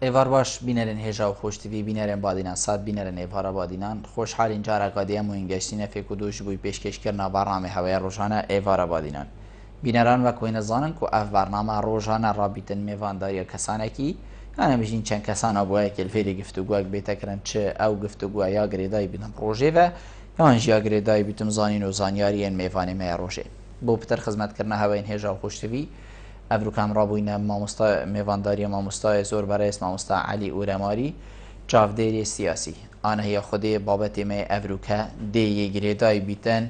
ایوار باش بینرین هجا و خوشتیوی بینرین بادینان ساد بینرین ایوارا بادینان خوشحال اینجا را قادیم و انگشتین فکر دوش بوی پیشکش کرنا برنامه هوای روزانه ایوارا بادینان بینران و کوین زانن کو اف برنامه روزانه رابطن میوانداری کسانه کی یعنی میشین چند کسان ابوای که الفری گفتگوک بیتکرن چه او گفتگو یا گریدای بیتن پروژه و یا انجا گریدای بیتم زانین و زانیاری این میوانی می روزه بو پتر خدمت کرنا هوای هجا و خوشتیوی افروکم رابوین ماموستا میوانداری ماموستا زور برایس ماموستا علی اورماری چاودێری سیاسی آنها هی خودی بابت می افروکا دی گریدای بیتن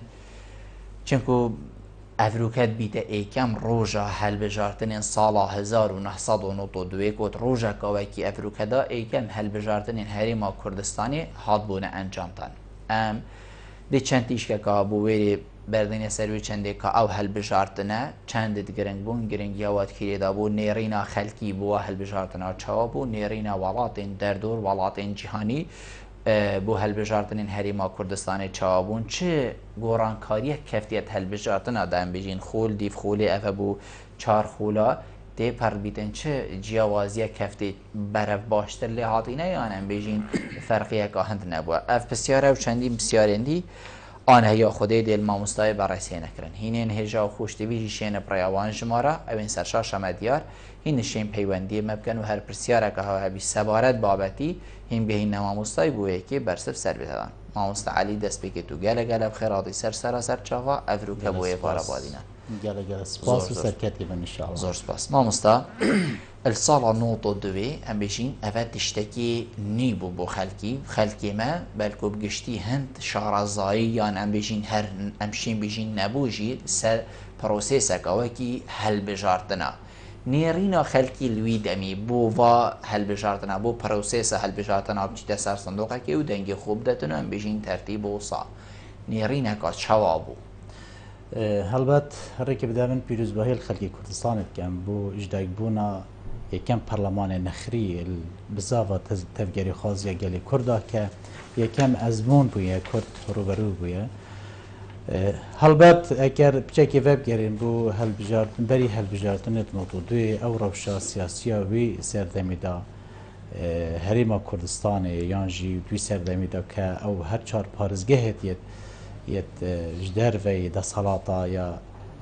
چنکو افروکت بیت ایکم روژا هل بجارتن سال 1992 کت روژا کاوکی افروکا دا ایکم هل بجارتن هریما کردستانی هات بونه انجامتن دی چند تیشکه که بویری بردین سروی چنده که او هل بجارتنه چند گرنگ بون گرنگ یواد کلی دا بو نیرینا خلکی بو هل بجارتنه چاوا بو نیرینا ولاتین دردور ولاتین جهانی بو هل بجارتنین هریما کردستان چاوا بون چه گورانکاری کفتیت هل بجارتنه دام بجین خول دیف خولی افا بو چار خولا دی پر بیتن چه جیاوازی کفتی برف باشتر لی هاتینه یا نم بجین فرقیه که هند نبوه اف بسیاره و چندین بسیارندی آنها یا خودی دل ماموستای بررسی نکردن. هینن هجا و خوشتیوی شین پریوان جماره اوین سرشا شمدیار هین شین پیوندی مبکن و هر پرسیاره که ها بی سبارت بابتی هین به هین ماموستای بوده که برسف سر بدن. ماموستا علی دست بگی تو گله بخیراتی سر چاوا افروک بوده بارا بادینه. گله سپاس و سرکتی من انشاءالله. زور سپاس. ماموستا السال نوتو دوی ام بيجين افات تشتكي نيبو بو خلقي ما بلكو بقشتي هند شارزایی یان ام بيجين هر امشين بيجين نبوجي سر پروسیسک اوکی هل بجارتنا نیرینا خلقی لوی دمی بو و هل بجارتنا بو پروسیس هل بجارتنا بچیت سر صندوقه که او دنگ خوب دتنو ام بيجين ترتیب و صا نیرینا که چوابو هلبت هر که بدامن پیروزباهی الخلقی کردستان کم بو اجداگ بونا یکم پارلمان نخری بزاوا تفگری خازی گلی کرده که یکم ازمون بویه کرد روبرو بویه هلبت اگر بچکی وب گرین بو هل بجارتن بری هل بجارتنت موضوعی او روشا سیاسی وی سردمی دا هریما کردستان یانجی دوی سردمی دا که او هر چهار پارزگهت یت جدار وی دا صلاتا یا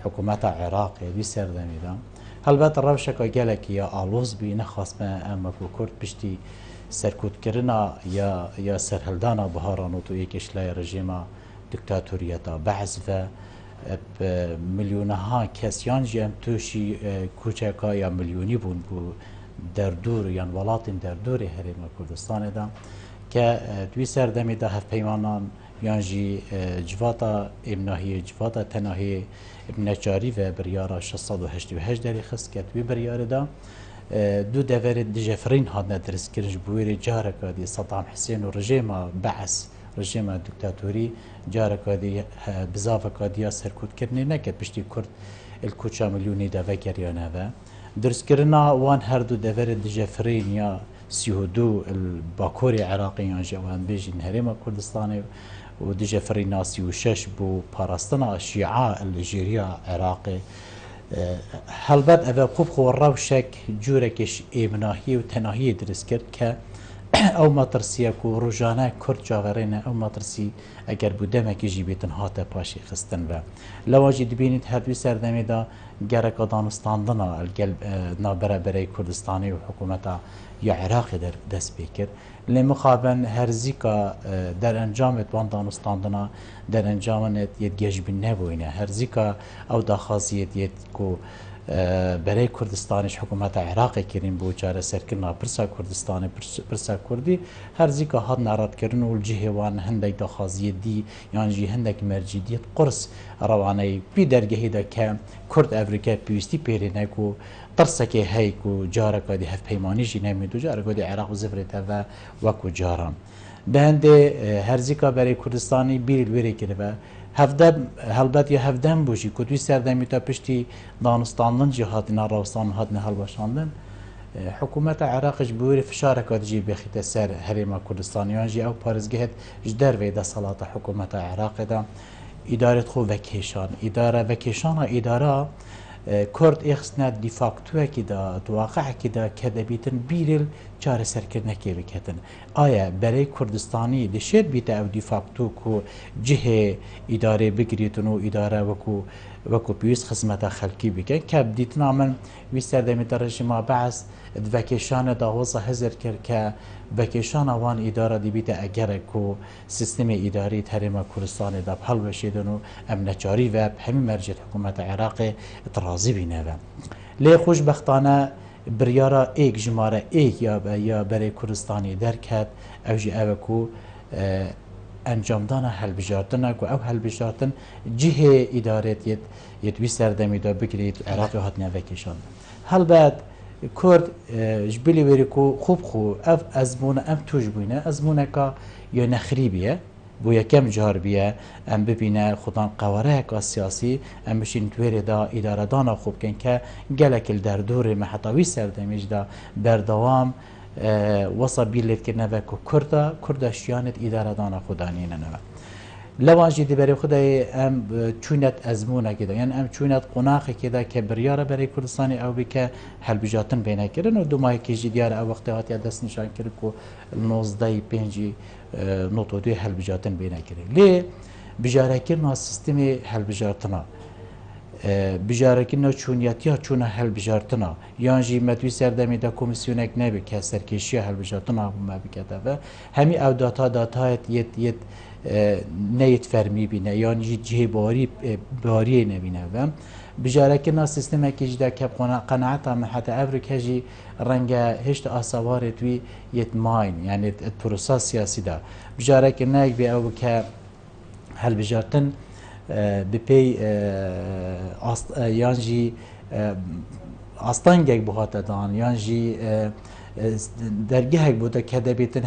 حکومت عراق دوی سردمی دا هلبت روشا که گلکی یا آلوز بی نخواست اما بو کرد پشتی سرکوت کرنا یا سرهلدانا بهارانو تو یکش لای رژیما دکتاتوریتا بعض و میلیونها کسیان جم توشی کوچکا یا میلیونی بون بو در دور یا ولاتین در دور هریم کردستان دا که دوی سردمی دا هف پیمانان یانجی جواتا امناهی جواتا تناهی ابنچاری و بریارا 688 داری خست که دوی بریار دا دو دور دجفرین هاد ندرس کرنج بویری جارکا دی صدام حسین و رژیم بعث رژیم دکتاتوری جارکا دی بزافکا دیا سرکوت کرنی نکد پشتی کرد الکوچا میلیونی دا وگریانه و درس کرنا وان هر دو دور دجفرین یا 32 الباکوری عراقی جوان بیجین هریم کردستان و دجفرین 36 بو پاراستنا شیعه الجیریا عراقی هلبت اوه خوب خو روشک جورکش ایمناهی و تناهی درس کرد که او مطرسیه که روزانه کرد جاورینه او مطرسی اگر بودمه که جیبیتن هاته پاشی خستن و لواجی دبینید هردوی سردمی دا گرک دانستاندنا نابرابره کردستانی و حکومتا یا عراقی در دست بکر لمخابن هرزیکا در انجامت وان دانستاندنا در انجامت ید گجبی نبوینه هرزیکا او داخازیت ید کو برای کردستانش حکومت عراقی کریم بو چاره سرکرنا پرسا کردستان پرسا کردی هر زیکا هاد نارد کردن و الجهوان هندک داخازی دی یعنی جی هندک مرجیدیت قرص روانه بی درگهی دا که کرد افریقا پیوستی پیرینه کو ترسکه هی کو جارکا دی هف پیمانی جی نمیدو جارکا دی عراق و زفرته و وکو جاران به هنده هر زیکا برای کردستانی بیل ویری کرده هلبت یا هفدم بوشی که توی سردمی تا پشتی دانستاندن جهاتنا راوستان هاتنا هلباشاندن حکومت عراقش بوری فشارکات جی بخیت سر هریما کردستانیان جی او پارزگهت جدر ویده صلاة حکومت عراق دا ادارت خو وکیشان اداره کرد اخسنا دیفاکتوه که دا واقع که دا کدبیتن بیرل چارەسەرکردنەکێ بکەن ئایا بەرەی کوردستانی دەشێت بیتە ئەو دیفاکتوک و جهێ ئیدارێ بگریتن و ئیدارە وەکو پێویست خزمەتە خەلکی بکەن کە دیتنا من وی سەردەمیتە ڕژیما بەعس vekêşane da hoza hezir kir ke vekêşana wan îdara dibîte egerek ku sistemê îdarî Herêma Kurdistanê da helweşêdin û em neçarî ve hemî mercê hikûmeta Iraqê itirazî bîne ve lê xoşbextane biryara êk ji mare êk ya berê Kurdistanê derket ew jî ew e ku encamdana helbijartina ku ew helbijartin cihê îdarêt yê wî serdemî da bigirît Iraqê hatine vekêşandin helbet Kurd ji bilî wêrî ku xûb xû ev ezmûne em tûj bûne ezmûneka ya nexrî biye bû yekem car biye em bibîne xudan qewareyeka siyasî em bişîn twêrê da îdaredana xwe bikin ke gelek li derdorê me heta wî serdemî jî da berdewam wesa bîrlêtkirine ve ku Kurda şiyanet îdaredana xwe danîne ve لوان جی دیبری خدای ام چونت ازمونکی دا یعنی ام چونت قناقی دا که بریاره برای کردستانی او بی که هلبجاتن بینه کردن و دومایی که جی دیار او وقتی هاتی دست نشان کرد که 19 نوتو دوی هلبجاتن بینه کرد لی بجاره کرنا سیستم هلبجاتنا بجاره کرنا چونیتی ها چونه هلبجاتنا یان جی مدوی سردمی دا کمیسیونک نبی که سرکشی هلبجاتنا هم بکده و همی او داتایت یت نيت فرمي بينا يعني جهه باري نبينا و بجاركنا سيستم كيجدا كب قناعتها من حتى افريك هجي رنجا هشت اسوارت وي يت ماين يعني البروسيس سياسي دا بجاركنا بي او ك هل بجارتن ببي يانجي استانجك بهاتدان يانجي درجهك بوده كدبيتن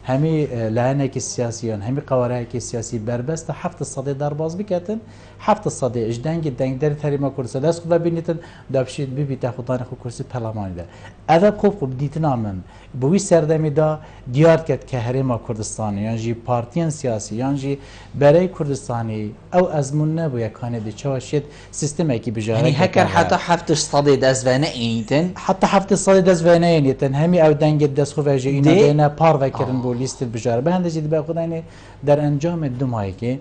همي لعنك السياسيون همي قوارعك السياسي بربست حفت الصدي درباز بكتن حفت الصدي اجدان جدا در تريما كرسي داس خدا بينتن دابشيت بيبي تاخدان خو كرسي برلماني ده اذا خوب ديتنا من بوي سردمي دا ديار كت كهريما كردستان يعني جي بارتيان سياسي يعني جي بري كردستاني او ازمون نبو يكاني دي چواشيت سيستم كي بجاره يعني هكر حتى حفت الصدي دزفانه اينتن حتى حفت الصدي دزفانه اينتن همي او دنگ دس خو واجي اینا دینا پار وکرن بو لیست بجاره به اندازه دی بخداینه در انجام دو ماهی که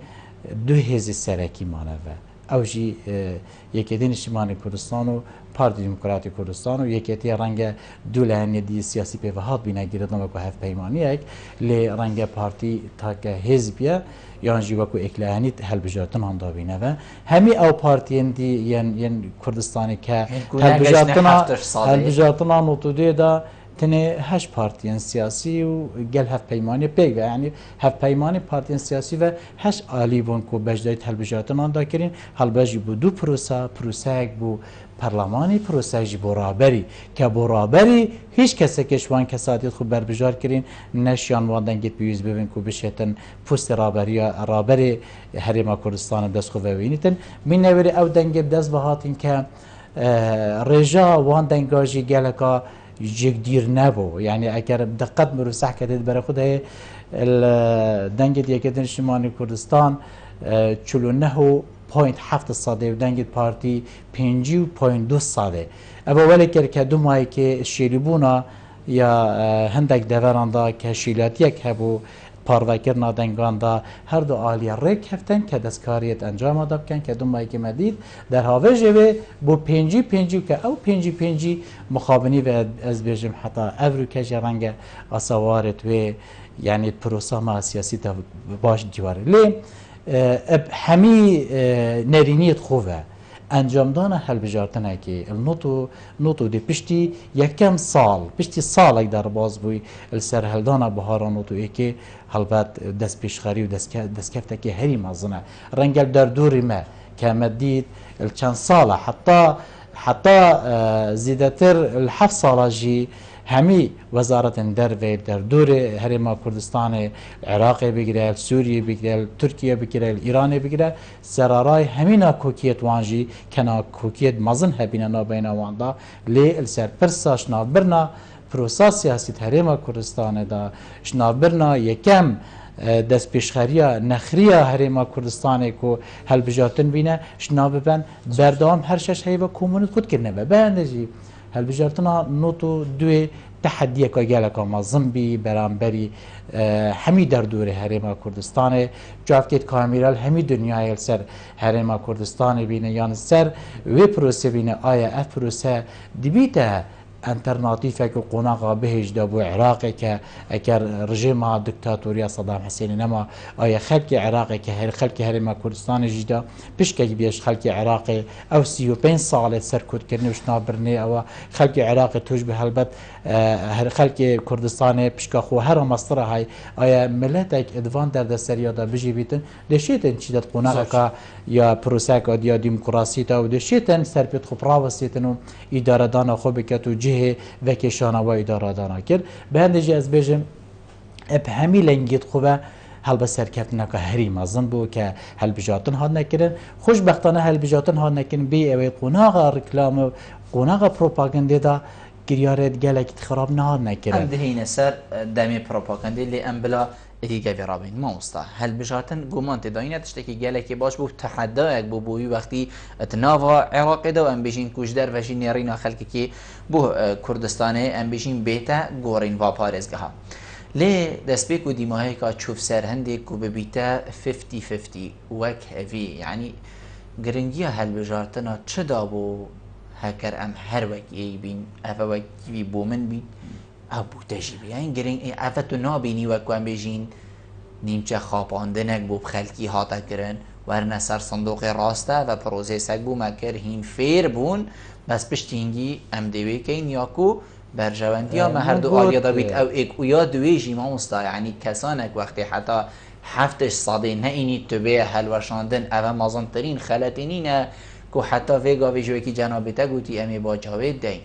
دو حزب سرکی مانوه او جی یکیدین اجتماعی کردستان و پارتی دموکراتی کردستان و یکیتی رنگ دو لحنی دی سیاسی پیوهات بینه گیردن وکو هفت پیمانی یک لی رنگ پارتی تا که حزبیه یان جی وکو اکلهانی هل بجارتن هندا بینه و همی او پارتین دی یعنی کردستانی که هل بجارتن نوتوده دا تنه هش پارتیان سیاسی و گل هفت پیمانی پیگ یعنی هفت پیمانی پارتیان سیاسی و هش عالی بون کو بجدایت هلبجاتن آن دا کرین هلبجی بو دو پروسه بو پارلمانی پروسه جی برابری که برابری هیچ کسی که شوان کساتیت خوب بربجار کرین نشیان واندن گیت بیوز ببین کو بشیتن پوست رابری حریم کردستان دست خو ببینیتن من نوری او دنگ دست بهاتین که رجا واندنگاجی گلکا جگدیر نبو يعني اگر دقت مرو صح كده برای خود هي دنگ دیگه شمالی کردستان 49.7 صده و دنگ پارتی 50.2 صده اما ولی که دو ماهی که شیلیبونا یا هندک دوران دا که شیلاتیک هبو پاروکرنا دنگان دا هر دو آلیا ریک هفتن که دستکاریت انجام داد کن که دو ماهی که مدید در حاوی جوه بو پنجی که او پنجی مخابنی و از بیجم حتی افرو که جرنگ اصوارت و یعنی پروسا سیاسی تا باش دیواره لی همی نرینیت خوبه انجام دانه هل بجارتنه که نوتو دی پشتی یکم پشتی سال اگر در باز بوی السر هلدانه بهارا نوتو ای که هلبت دست پیشخاری و دست کفته که هری مزنه رنگل در دوری ما که مدید چند ساله حتی زیدتر الحف ساله جی همی وزارت در دور حریم کردستان عراق بگیره سوریه بگیره ترکیه بگیره ایران بگیره سرارای همین کوکیت وانجی کنا کوکیت مزن هبینا نابینا واندا لی السر پرسا شنابرنا پروسا سیاسی حریم کردستان دا شنابرنا یکم دست پیشخریا نخریا حریم کردستان کو هل بجاتن بینه شناببن بردام هر شش هی و کومونیت خود کرنه و به اندازی هل بجارتنا نوتو دوی تحدیه که گلک مازم بی برانبری همی در دور هرما کردستان جافکت کامیرال همی دنیای سر هرما کردستان بینه یان سر و پروسه بینه آیا اف پروسه دبیته انترناتیفه که قناقا بهش دا بو عراقی که اگر رژیم دکتاتوریا صدام حسین نما آیا خلق عراقی که هر خلق هرما کردستان جدا پشکه بیش خلق عراقی او 35 سال سر کود کرنه وشنا برنه او خلق عراقی توش به هلبت هر خلق کردستان پشکه خو هر مصدر های آیا ملت ادوان در دستریا دا بجی بیتن دشیتن چیدت قناقا یا پروسه یا دموکراسی تا و دشیتن سرپیت خو پراوسیتن و اداره دان خو بکتو وکیشانه و اداره دانا کرد به هندجی از بیجم اب همی لنگید خوبه هل به سرکت نکه هری مازن بو که هل بجاتن ها نکرن خوشبختانه هل بجاتن ها نکرن بی اوی قناغا رکلام و قناغا پروپاگنده دا گریارت گلک خراب نه نکرن ام دهین سر دمی پروپاگنده لی ام بلا دیگه برابین ما مستا هل بجاتن گمان تداینه تشتکی گلکی باش بو تحدایک بو بوی وقتی اتناوا عراق دا و ام بیشین کشدر وشین نیرینا خلکی که بو کردستانه ام بیشین بیتا گورین و پارزگه ها لی دسپیک و دیماهی که چوف سر هنده که ببیتا 50-50 وک هفی یعنی گرنگی هل بجاتنا چه دا بو هکر ام هر وکی بین افا وکی بو من بین ابو تجیبی یعنی گرین افتو نابینی و کوام بیجین نیمچه خواباندنک بو بخلکی هاتا کرن ورنه سر صندوق راسته و پروزه سگ بو مکر هین فیر بون بس پشتینگی ام دوی کین یاکو برجواندی ها هر دو آلیا دا بیت او ایک و یا دویجی ما مستا یعنی کسانک وقتی حتی هفتش صاده نه اینی تو به حلوشاندن او مازن ترین خلطینینه که حتی ویگا ویجوی که جنابتا گوتی امی با جاوید دین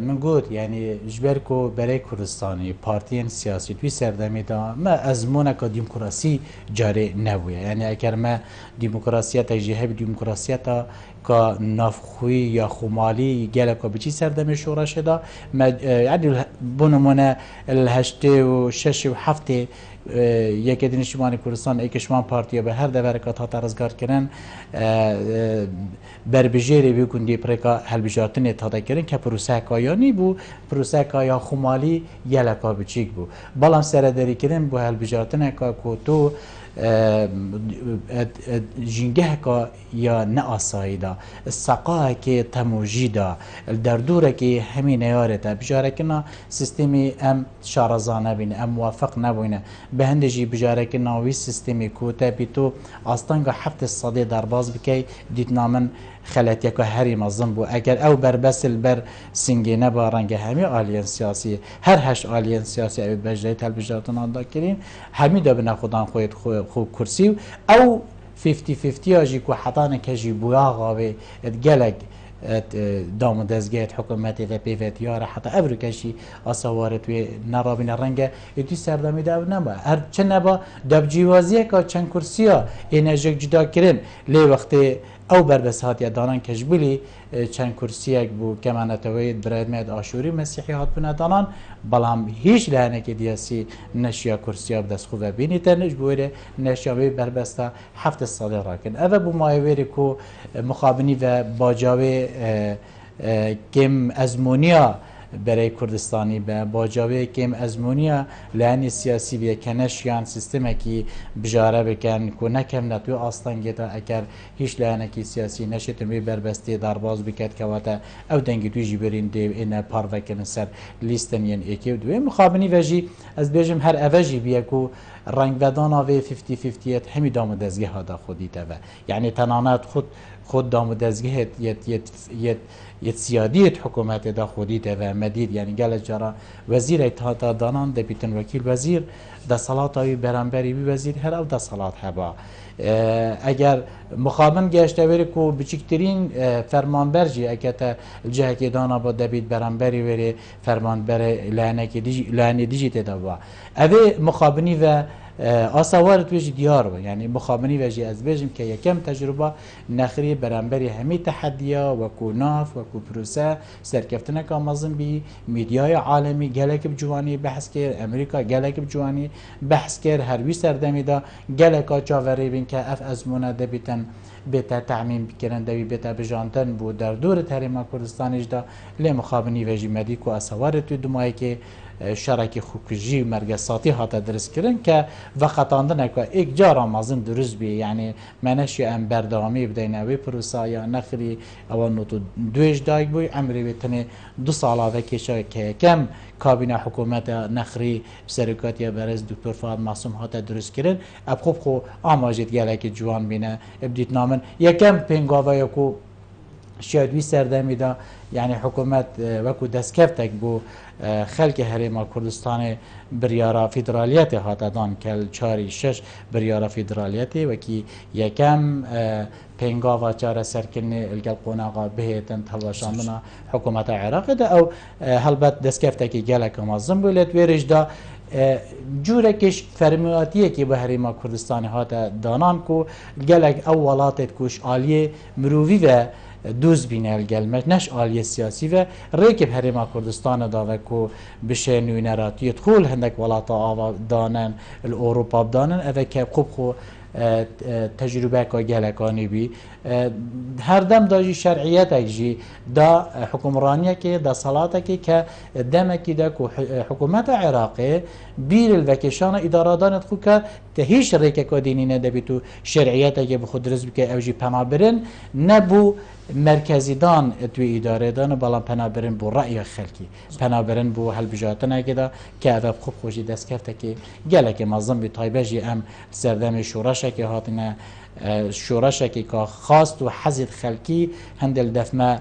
من گفت یعنی جبرکو برای کردستانی پارتیان سیاسی توی سردمی دا ما ازمونه که دموکراسی جاری نبوده یعنی اگر ما دموکراسی تا جهب دموکراسی تا که نافخوی یا خمالی گله که بچی سردمی شورا شده ما یعنی بنمونه الهشته و شش و هفته یکی دنیشمان کردستان ایکشمان پارتیا به هر دورکات ها ترزگار کردن بربجیری بیکندی پرکا هلبجاتنی تادا کردن که پروسه کایانی بو پروسه کایا خمالی یلکا بچیک بو بالام سرداری کردن بو هلبجاتنی که تو جنگه که یا نه آسایی دا سقاه که تموجی دا دردوره که همین نیاره تا بجاره که سیستمی ام شارزانه بینه ام موافق نبوینه به هندجی بجاره که ناوی سیستمی کوته بی تو آستانگا هفت صده درباز بکی دید نامن خلطیه که هری مازم بو اگر او بربسل بر سنگینه با رنگ همی آلین سیاسی هر هشت آلین سیاسی او بجده تلبیجاتون آندا کرین همی دا بنا خودان خوب کرسی او 50-50 آجی که حتانه کجی بویا غاوه اتگلگ دام دزگیت حکومتی و پیوتیاره حتی ابرو کشی آسواره توی نرابین رنگه ایتی سردمی دو نبا هر چه نبا دب جیوازیه که چند کرسی ها اینجا جدا کرن لی وقتی او بربس هات دانان کجبلی چند کرسی یک بو کمانتوید برای مید آشوری مسیحی هات بنا دانان بلام هیچ لحنه که دیاسی نشیا کرسی ها بدست خوبه بینی ترنش بویره نشیاوی بربستا هفت ساله راکن اوه بو مایویری که مخابنی و باجاوی کم ازمونیا برای کردستانی به باجاوی کم ازمونیا لعنی سیاسی و کنشیان سیستمی که بجاره بکن که نکم نتوی آستانگی تا اگر هیچ لعنی که سیاسی نشد می بربستی درباز بکد که واتا او دنگی توی جبرین دیو این پار وکن سر لیستن ین ایکی و دوی مخابنی وجی از بیجم هر اوجی بیا که رنگ ودانا و 50-50 همی دام دزگه ها دا خودی تا یعنی تنانات خود دام دزگه یت سیادیت حکومت دا خودی تا و مدید یعنی گل جرا وزیر اتحاد دانان ده بیتن وکیل وزیر ده صلات های برانبری بی وزیر هر او ده صلات هبا اگر مخابن گشته بری که بچکترین فرمانبرجی اگر تا جه که دانا با دبید برانبری بری فرمانبر لعنی دیجی تا با اوه مخابنی و آسوار تویجی دیار و یعنی مخابنی وجی از بیجم که یکم تجربه نخری برانبری همی تحدیا و کو ناف و کو پروسه سرکفتنه که مازن بی میدیای عالمی گلک بجوانی بحث کرد امریکا گلک بجوانی بحث کرد هروی سردمی دا گلکا چاوری بین که اف ازمونه دبیتن بيتا تعميم بكرن دوي بيتا بجانتن بو در دور تحريم كردستانيش دا لي مخابني وجي مديكو اسوارتو دمائي که شرکی خوکجی و مرگساتی هاتا درست کردن که وقتاندن که ایک جا رامازن درست بی یعنی منشی ام بردامی بدین اوی پروسا یا نخری او نوتو دویش دایگ بوی عمری بیتنی 2 ساله وکیشه که کم کابینه حکومت نخری سرکاتی برز دکتر فؤاد معصوم هاتا درست کردن اب خوب خو آماجید گلک جوان بینه ابدیت نامن یکم پنگاوه یکو شادوی سردمی دا یعنی حکومت وکو دستکفتک بو خلق هرما کردستان بریارا فدرالیت هات دان کل 4-6 بریارا فدرالیت وکی یکم پنگا و چار سرکن الگل قناقا بهتن تلاشاندنا حکومت عراق ده او هلبت دستکفتکی گلک مازم بولد ویرش دا جورکش فرمیاتیه که به هرما کردستان هات دانان کو گلک او ولاتت کوش آلیه مرووی و دوز بینه gelmek نش آلی سیاسی و ریکب هرما کردستان داوه کو بشه نوینراتی تخول هندک ولاتا آوا دانن الاوروپا بدانن اوه که خوب خو تجربه که گلکانی بی هر دم داجی شرعیت اجی دا حکمرانیه که دا صلاته که دمکی دا که حکومت عراقی بیر الوکشان اداره دانت خو که تهیش ریکه که دینی ندبی تو شرعیت اگه بخود رزب که اوجی پنابرن نبو مرکزی دان توی اداره دان بالا پنابرن بو رأی خلکی پنابرن بو حل بجاتن اگه دا که اوه خوب خوشی دست کرده که گلک مازم بی طایبه جی ام سردم شورش که هاتنه شورش که خواست و حزید خلکی هندل دفمه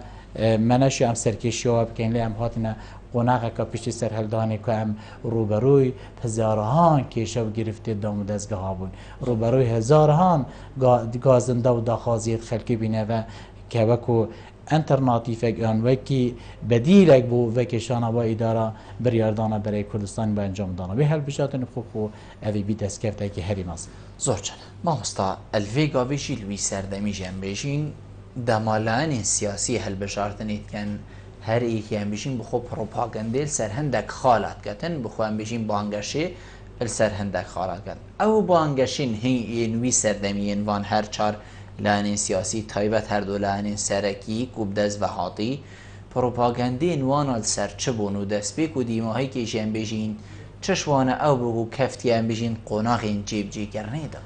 منشی ام سرکشی و بکن لی ام هاتنه قناقه که پیشتی سرهلدانی که هم روبروی هزارهان کشو گرفته دام و دستگاه ها بون روبروی هزارهان گازنده و داخازیت خلکی بینه و که وکو انترناتیفک آن وکی بدیلک بو وکشانه با اداره بریاردانه برای کردستان با انجام دانه به هل بشاتن خوب خو اوی بی دستکفته که هری ماست زورچن ما مستا الویگا بیشی لوی سردمی جن بیشین دمالان سیاسی هل بشارتنید کن هر ایکی هم بیشین بخو پروپاگنده سر هندک خالات کتن بخو هم بیشین بانگشه سر هندک خالات کتن او بانگشین هی نوی سردمی وان هر چار لانین سیاسی تایبت هر دو لانین سرکی کوبدز و حاطی پروپاگنده نوان سر چه بونو دست بی کو دیماهی که جن بیشین چشوانه او بگو کفتی هم بیشین قناقین جیب جی کرنه دا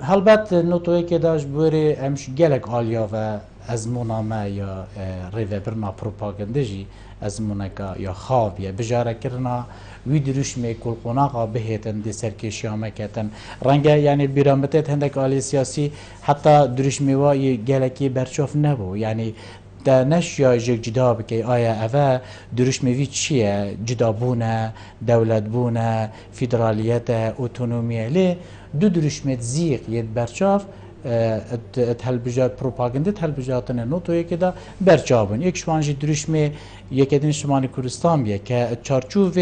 هلبت نوتوی که داشت بوری امش گلک آلیا و ازمونامه یا ریوه برنا پروپاگنده جی ازمونه که یا خواب یا بجاره کرنا وی دروش می کل قناقا بهتن دی سرکشیامه کتن رنگه یعنی بیرامتت هندک آلی سیاسی حتی دروش میوای گلکی برچوف نبو یعنی دا نش یا جگ جدا بکی آیا اوه دروش میوی چیه جدا بونه دولت بونه فدرالیت اوتونومیه لی دو دروش مید زیق ید برچاف تلبیجات پروپاگنده تلبیجاتن نوتوی که دا برچابن یک شوانجی دروشمی یکدین شمالی کردستان بیه که چارچوب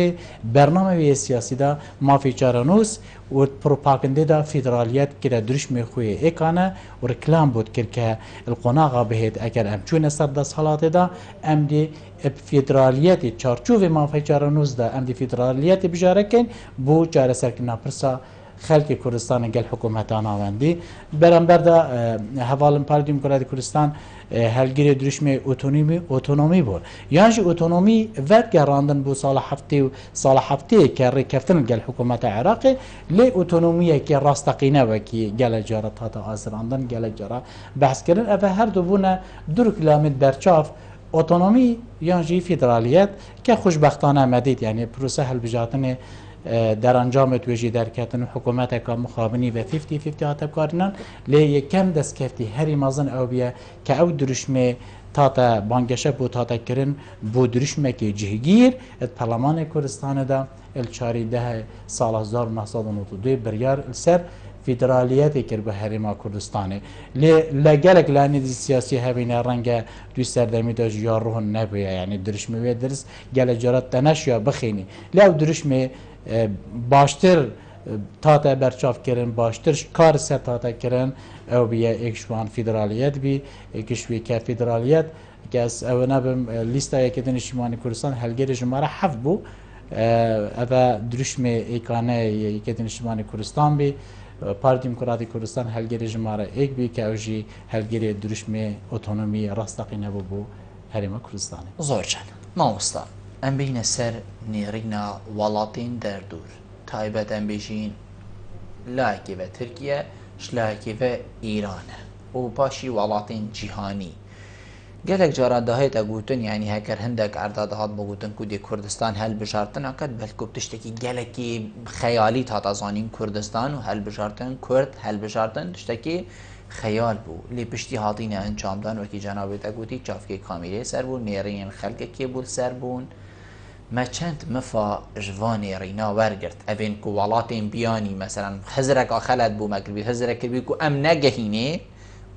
برنامه سیاسی دا مافی چارانوس و پروپاگنده دا فدرالیت که دروشمی خوی ایکانه و رکلام بود که القناقه بهید اگر ام چون سر دا صالات دا ام دی فدرالیت چارچوب مافی چارانوس دا ام دی فدرالیت بجاره کن بو چاره سرکنا پرسا خلق کردستان گل حکومتان آوندی برانبر دا حوالن پاردیم کرد کردستان هلگیر دروشم اوتونومی بود یعنی اوتونومی ود گراندن بو سال هفته که ریکفتن گل حکومت عراقی لی اوتونومی که راستقینه و که گل جارت هاتا آزراندن گل جارت بحث کردن اوه هر دو بونه 2 کیلومتر برچاف اوتونومی یعنی فدرالیت که خوشبختانه مدید یعنی پروسه هل بجاتن در انجام توجی در کتن حکومت که مخابنی و 50-50 هاتب کارنن لی کم دست کفتی هری مازن او بیه که او درشمه تاتا بانگشه بو تاتا کرن بو درشمه که جهگیر ات پارلمان کردستان دا ال 14 سال 1992 بریار سر فدرالیتی کرد به هرما کردستانه لگلک لانی سیاسی هبینه رنگ دوی سردمی داشت یا روح نبیه یعنی درشمه و درس گل جارت تنش یا بخینی لی او درشمه باشتر تاتا برچاف کرن باشترش کار سر تاتا کرن او بیا اکشوان فدرالیت بی اکشوی که فدرالیت که از او نبم لیستا یکی نشیمانی کردستان هلگیر جماره حف بو اوه درشم ایکانه یکی نشیمانی کردستان بی پارتی دموکراتی کردستان هلگیر جماره ایک بی که اوجی هلگیر درشم اتونومی راستقی نبو بو هرما کردستانی زور چند مامستا ام بین سر نیرینا ولاتین در دور تایبت ام بیشین لاکی و ترکیه شلاکی و ایرانه و پاشی ولاتین جیهانی گلک جارا دهایت اگوتن یعنی هکر هندک ارداده هات بگوتن کودی کردستان هل بشارتن اکد بلکه بتشتکی گلکی خیالی تاتازانین کردستان و هل بشارتن کرد هل بشارتن تشتکی خیال بو لی پشتی هاتین انجام دان وکی جنابت اگوتی چافکی کامیلی سر بون نیرین خلق کی بول سر بون ما چند مفا جوانی رینا ورگرد اوین کو ولاتین بیانی مثلا هزرک آخلت بو مکربی هزرک بی کو ام نگهینه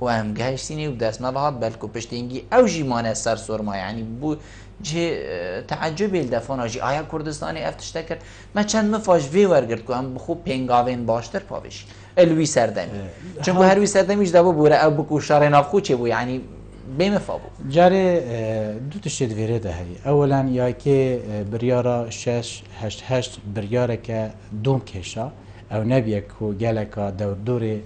و ام گهشتینی و دست ما بهات بلکو پشتینگی او جی مانه سر سرما یعنی بو جه تعجب الدفانا جی آیا کردستانی افتشته کرد ما چند مفاش وی ورگرد که ام بخو پینگاوین باشتر پاوش الوی سردمی چون بو هر وی سردمیش دابو بوره او بکو شار نافخو چه بو یعنی بمفا بو جاری دو تشت ویره ده هی اولا یا که بریارا 6 8 8 بریاره که دوم کشا او نبیه که گلکا دوری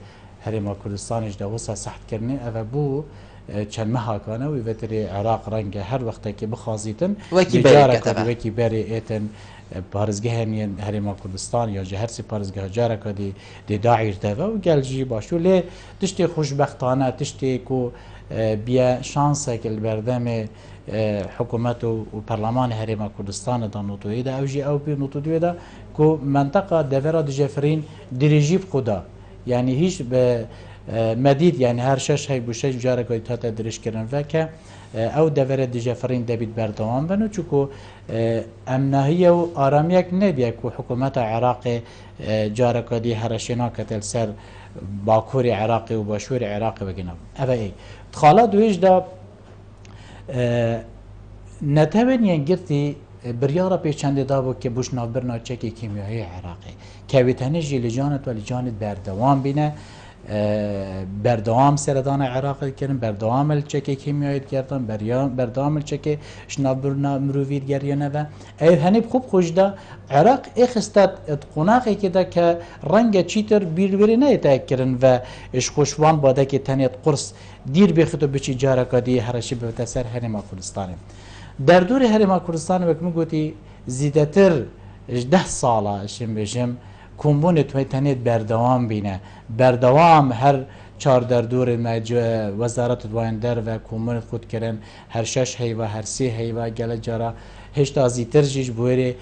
هرما کردستانش ده وسا سخت کرنه او بو چند مهاکانه و وتر عراق رنگ هر وقت که بخوازیتن وکی بری کتبه وکی بری ایتن پارزگاه هرما کردستان یا جهر سی پارزگاه جاره کدی دی داعیر ده و گلجی باشو لی تشتی خوشبختانه تشتی کو بیا شانسه که البردم حکومت و پارلمان هرما کردستان دا نوتوی ده او جی او بی نوتوی ده کو منطقه دورا دجفرین دریجیب خدا یعنی هیچ به مدید یعنی هر شش هی بوشش جاره که تا درش کردن و که او دوره دجفرین دبید بردوام بنو چکو امنهی و آرامیک نبیه که حکومت عراق جاره که دی هرشینا کتل سر باکور عراقی و باشور عراقی بگنم اوه ای تخالا دویش دا نتوین ین گرتی بریارا پیچنده دا بود که بوش نافبرنا چکی کیمیایی عراقی که ویتنه جی لجانت و لجانت بردوام بینه بردوام سردان عراق کردن بردوام الچکی کیمیایی کردن بردوام الچکی شنابرنا مروویر گریانه و ای هنیب خوب خوش دا عراق اخستاد قناقی که دا که رنگ چیتر بیروری نیتاک کردن و اش خوشوان باده که تنیت قرص دیر بخیتو بچی جاره کدی هرشی به تسر هرما کردستانه در دور هرما کردستان وکم گوتی زیدتر 10 ساله شم بشم کمبون توی تنید بردوام بینه بردوام هر 4 در دور وزارت دوایندر و کمبون خود کردن هر 6 هیوا هر 3 هیوا گله جارا هشت ازیتر جیش بوری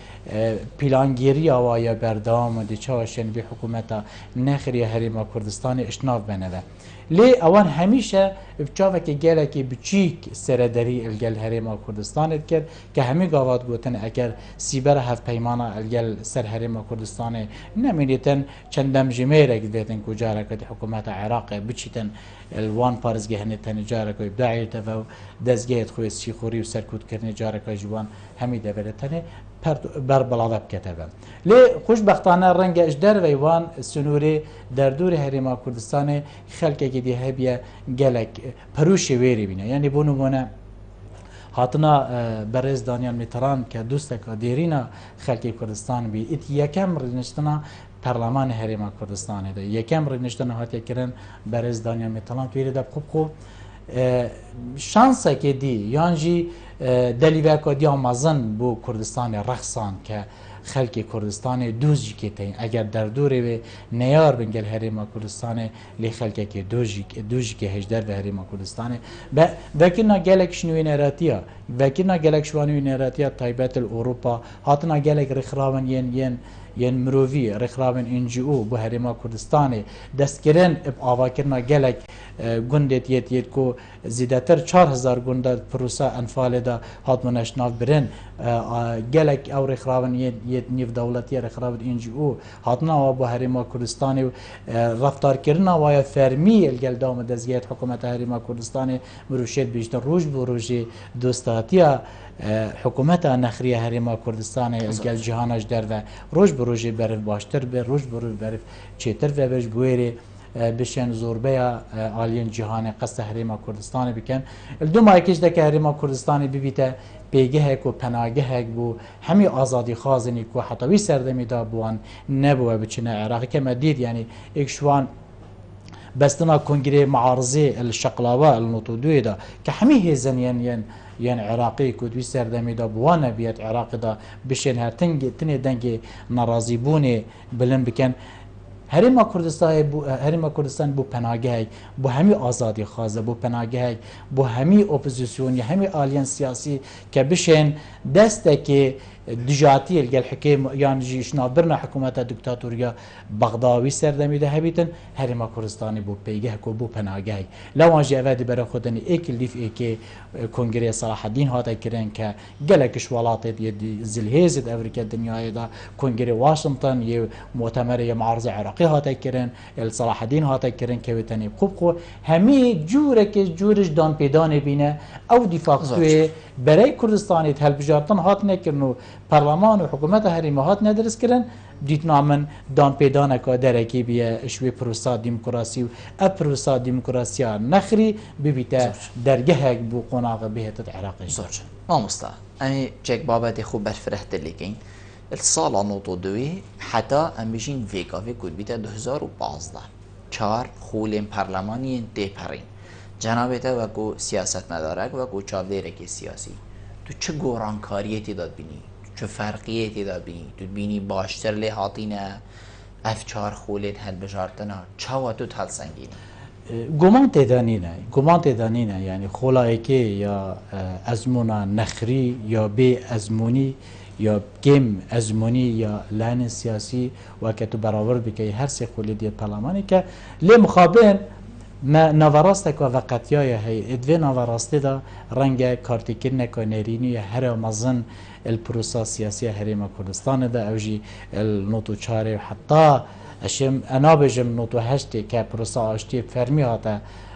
پلانگیری آوایا بردوام و دیچهاشن به حکومت نخری هرما کردستان اشناف بنده لی اوان همیشه بچاوه که گله که بچیک سردری الگل هرما کردستان کرد که همی گاوات گوتن اگر سیبر هفت پیمانا الگل سر هرما کردستان نمینیتن چندم جمیره گذیتن کجاره که حکومت عراق بچیتن الوان پارزگه هنیتن جاره که ابداعی تفاو دزگیت خوی سیخوری و سرکوت کرنی جاره که جوان همی دولتنه بر بلادب کتبه لی خوشبختانه رنگ اجدر ویوان سنوری در دور هرما کردستان خلقه که دی هبیه گلک پروش ویری بینه یعنی بونمونه هاتنا برز دانیال میتران که دوست که دیرینا خلق کردستان بی ات یکم رنشتنا پارلمان هرما کردستان ده یکم رنشتنا هاتی کرن برز دانیال میتران تویره ده خوب شانسه که دی یعنی دلیوه که دی آمازن بو کردستان رخصان که خلق کردستان دوزی که تین اگر در دوره نیار بنگل هرما کردستان لی خلق که دوزی که هجدر به هرما کردستان وکینا گلک شنوی نراتیا وکینا گلک شوانوی نراتیا تایبت اروپا هاتنا گلک رخراون ین مرووی رخراون انجیو بو هرما کردستان دستگرن اب آواکرنا گلک گندت یت کو زیادتر 4000 گند پروسه انفال دا هات منش ناف برن گلک او رخراون یت نیف دولتی رخراون انجیو هاتنا بو هرما کردستان رفتار کردنا و فرمی الگل دام دزگیت حکومت هرما کردستان مروشید بیشتر روز بو روزی دوستاتیا حکومت نخریه هرما کردستان الگل جهانش در و روز بو روژه برف باشتر به روز برو برف چیتر و برش بویره بشن زوربیا آلین جهان قصد هریما کردستان بکن دو مایکش ده که هریما کردستان ببیته پیگه هک و پناگه هک بو همی آزادی خازنی که حتوی سردمی دا بوان نبوه بچنه عراقی که مدید یعنی اکشوان بستنا کنگره معارضه الشقلاوه النطودوی دا که همی هزن یعنی عراقی کدوی سردمی دا بوانه بیت عراقی دا بشن هر تنه دنگ نرازی بونه بلن بکن هریما کردستان بو پناهگاه بو همی آزادی خوازه بو پناهگاه بو همی اپوزیسیون همی آلین سیاسی که بشن دسته که دجاتی الگل حکیم یعنی جیشنا برنا حکومت دکتاتوریا بغداوی سردمی ده هبیتن هریما کردستانی بو پیگه کو بو پناهگاه لوانجی اوادی برای خودنی ایک لیف ایک کنگره صلاح الدین هاتا کرن که گلکش ولاتت یه زلهیزد امریکا دنیای دا کنگره واشنطن یه مؤتمر یه معارض عراقی هاتا کرن صلاح الدین هاتا کرن که بتنی خوب خو همی جوره که جورش دان پیدان بینه او دیفاکتوی برای کردستانی هلبجارتن هات نکرنو پارلمان و حکومت هریما هات ندرس کرن دیتنا من دان پیدانه که درکی بیه شوی پروسا دیموکراسی و پروسا دیموکراسی نخری ببیته درگه بو قناغ بهت عراقی زوج ما مستا امی جک بابت خوب برفرحت لیکن السال نوتو دوی حتی امیشین ویگاوی کود بیته 2015 چار خولین پارلمانی ده پرین جنابته وکو سیاست مدارک وکو چاودیرکی سیاسی تو چه گورانکاریتی داد بینی چه فرقیتی داد بینی تو بینی باشتر لی هاتینه افچار خولین هل بجارتنا چاوا تو تل سنگینه گمان تدانینه یعنی خلایکی یا ازمونا نخری یا بی ازمونی یا گیم ازمونی یا لعن سیاسی و که تو برابر بکی هر سه خولی دیت پارلمانی که لی مخابن ما نواراسته که وقتیای هی ادوی نواراسته دا رنگ کارتیکر نکنرینی هر مزن الپروسا سیاسی هریما کردستان دا اوجی النوتو چاره حتی اشم انا بجم نوتو هشتی که پروسا آشتی فرمی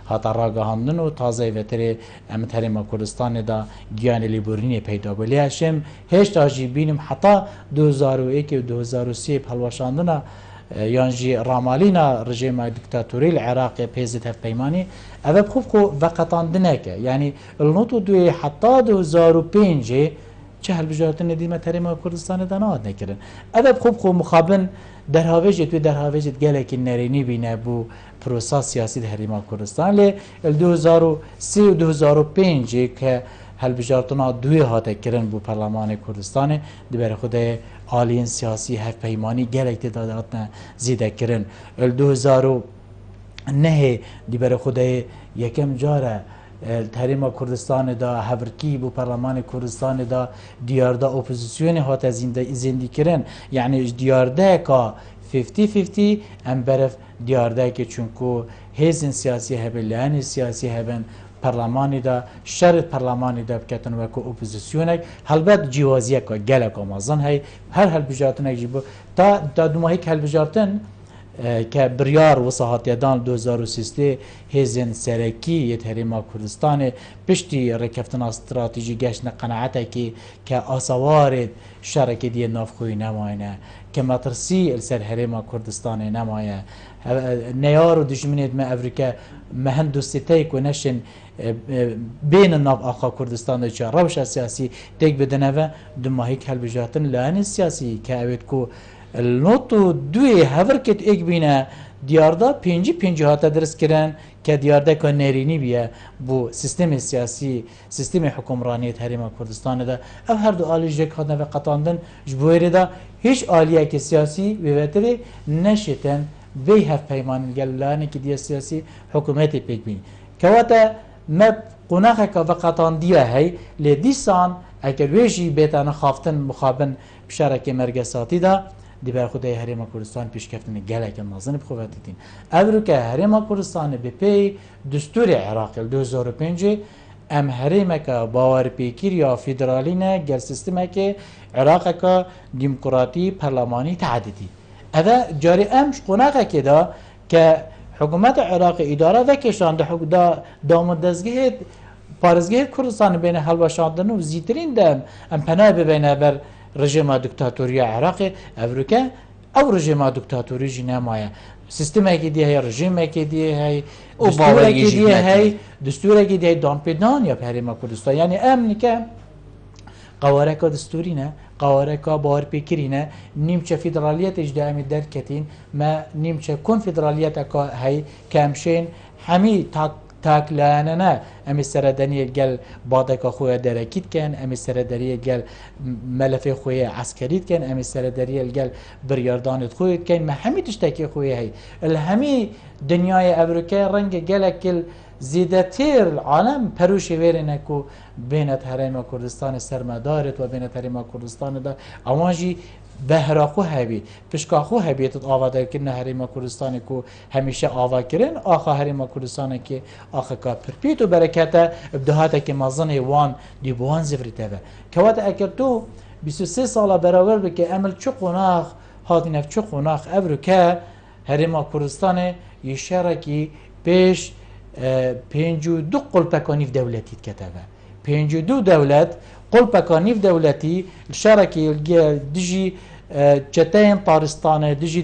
هاتا راگهاندن و تازه وتر امت هریما کردستان دا گیان لیبورینی پیدا بلی اشم هشت آجی بینم حتی 2001 و 2003 پلوشاندن یانجی رامالینا رژیم دیکتاتوری العراق پیزت هف پیمانی اوه خوب خو وقتاندنه که یعنی النوتو دوی حتی 2005 چه هل بجارتن ندیمه هریما کردستان دا نهاد نکرن اوه خوب خو مخابن در هاویجت گلکی نرینی بینه بو پروسا سیاسی ده هریما کردستان لی 2003 و 2005 که هل بجارتنا دوی هاته کرن بو پارلمان کردستان دی بر خود آلین سیاسی هف پیمانی گلک تعدادات زیده کرن 2009 دی بر خود یکم جاره هریما کردستان دا هورکی بو پارلمان کردستان دا دیارده اپوزیسیون هات زندی کرن یعنی دیارده که 50-50 ام برف دیارده که چونکو هیزن سیاسی هبن لعن سیاسی هبن پارلمانی دا شرط پارلمانی دا بکتن وکو اپوزیسیونک هلبت جوازیه که گلک آمازن هی هر هل بجارتن جیبو تا دو ماهی که هل بجارتن که بریار وصاحتیدان 2013 هیزن سرکی یه هریما کردستان پشتی رکفتن استراتژی گشت قناعته که آسوارد شرک دیه نافخوی نماینه که مطرسی السر هریما کردستان نمایه نیار و دشمنیت ما افریقا مهن دوستیتای که نشن بین ناف آقا کردستان چه روش سیاسی تک بدنه و دماهی که هل بجاتن لعن سیاسی که اوید که النوتو دوی هورکت ایک بینه دیارده پنجی هاتا درست کرن که دیارده که نرینی بیه بو سیستم سیاسی سیستم حکمرانیت هریما کردستان ده او هر دو آلی جک هاتن و قطاندن جبویره ده هیچ آلیه که سیاسی ویوتره نشتن وی هف پیمان گلانه که دیه سیاسی حکومتی پیک بینی که واتا مب قناخه که وقتان دیه هی لیدیسان اگر ویجی بیتانه خافتن مخابن بشارک مرگساتی ده دی بر خدای هریما کردستان پیشکفتن گلک نازن بخواتیدین ابرو که هریما کردستان به پی دستور عراق 2005 ام هریما که باور پیکیر یا فدرالی نه گل سیستم که عراق که دموکراتی پارلمانی تعددی ادا جاری امش قناقه که دا که حکومت عراق اداره و کشان دا دامدزگه پارزگه کردستان بین حلوشاندن و زیترین دم ام پناه ببینه بر رژیم دکتاتوری عراق افریقا او رژیم دکتاتوری جنامایه سیستم کی دیه رژیم کی دیه او باور کی دیه دستور کی دیه دان پیدان یا پرما کردستان یعنی امن که قواره که دستوری نه قواره که باور پیکری نه نیمچه فدرالیت اجدامی درک کتین ما نیمچه کنفدرالیت که هی کمشین همی تاکلانه نه امی سردانی گل باده که خوی درکید کن امی سردانی گل ملف خوی عسکریت کن امی سردانی گل بریاردانت خویت کن ما همی تشتکی خوی هی الهمی دنیای افریقای رنگ گل کل زیادتر عالم پروشی ویرینه که بین حریم کردستان سرمدارت و بین حریم کردستان دا اوانجی بهراخو هبی پشکاخو هبی تو آواده کردن حریم کردستان که همیشه آوا کردن آخه حریم کردستان که آخه که پرپیت و برکت ابداهات که مازن وان دیوان زفریته و که وقت اگر تو 23 سال برابر بکه عمل چه قناخ هاتی نف چه قناخ ابرو که حریم کردستان یه شرکی پیش 52 قلپکانیف دولتی کتبه 52 دولت قلپکانیف دولتی شرکی دجی چتین طارستانه دجی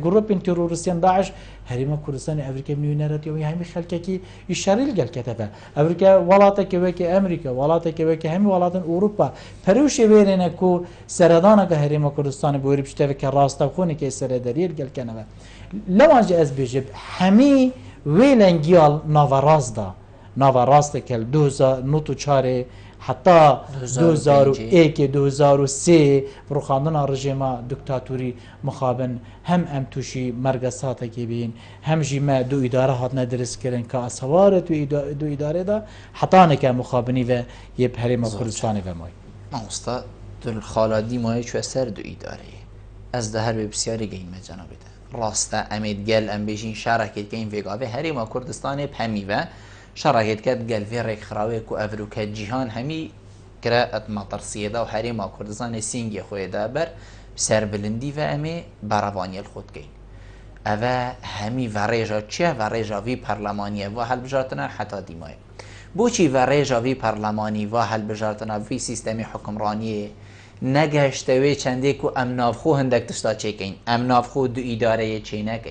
گروپین تروریستان داعش حریم کردستان افریقا میونرات یا همین خلک کی اشاره گل کتبه افریقا ولاته که وکی امریکا ولاته که وکی همین ولات اروپا پروش ویرینه کو سردانه که حریم کردستان بوری بشته که راست خونی که سرداری گل کنه لواج از بجب همین ویلنگیال ناوراست کل 2004 حتی 2001 2003 بروخاندن رژیم دکتاتوری مخابن هم توشی مرگسات که بین هم جیمه دو اداره هات ندرس کردن که اسوار دو اداره دا حتی نکه مخابنی و یه حریم کردستان و مای ماستا دل خالدی مای چو سر دو اداره از ده هر بسیاری گیم جنابه راسته امید گل ام بیشین شرکت که این ویگاوه حریم کردستان پمیوه شرکت کرد گل وی رک خراوه کو افریقا جهان همی قرأت مطرسیه دا و حریم کردستان سینگی خویده بر سر بلندی و امی براوانی الخود گین اوه همی ورژا چه ورژا وی پرلمانیه و حل بجارتنا حتی دیمای بوچی ورژا وی پرلمانی و حل بجارتنا وی سیستمی حکمرانیه نگهشتوی چنده که امنافخو هندک تشتا چه کن امنافخو دو اداره چه نکن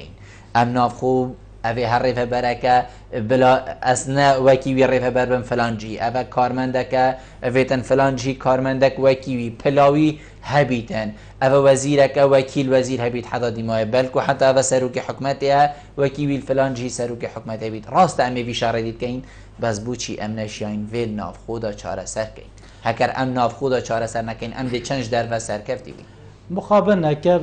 امنافخو اوه هر ریفه برکه بلا اسنا وکیوی ریفه بر بن فلان جی اوه کارمندک اوه تن فلان جی کارمندک وکیوی پلاوی هبیتن اوه وزیرک وکیل وزیر هبیت حدا دیمای بلکو حتی اوه سروک حکمته وکیوی فلان جی سروک حکمته هبیت راست امی بیشاره دید کن بس بوچی امنشیاین ویل نافخو دا چاره سر کن هکر ام ناف خدا چاره سر نکن ام دی چنج در و سر کفتی بی مخابن نکر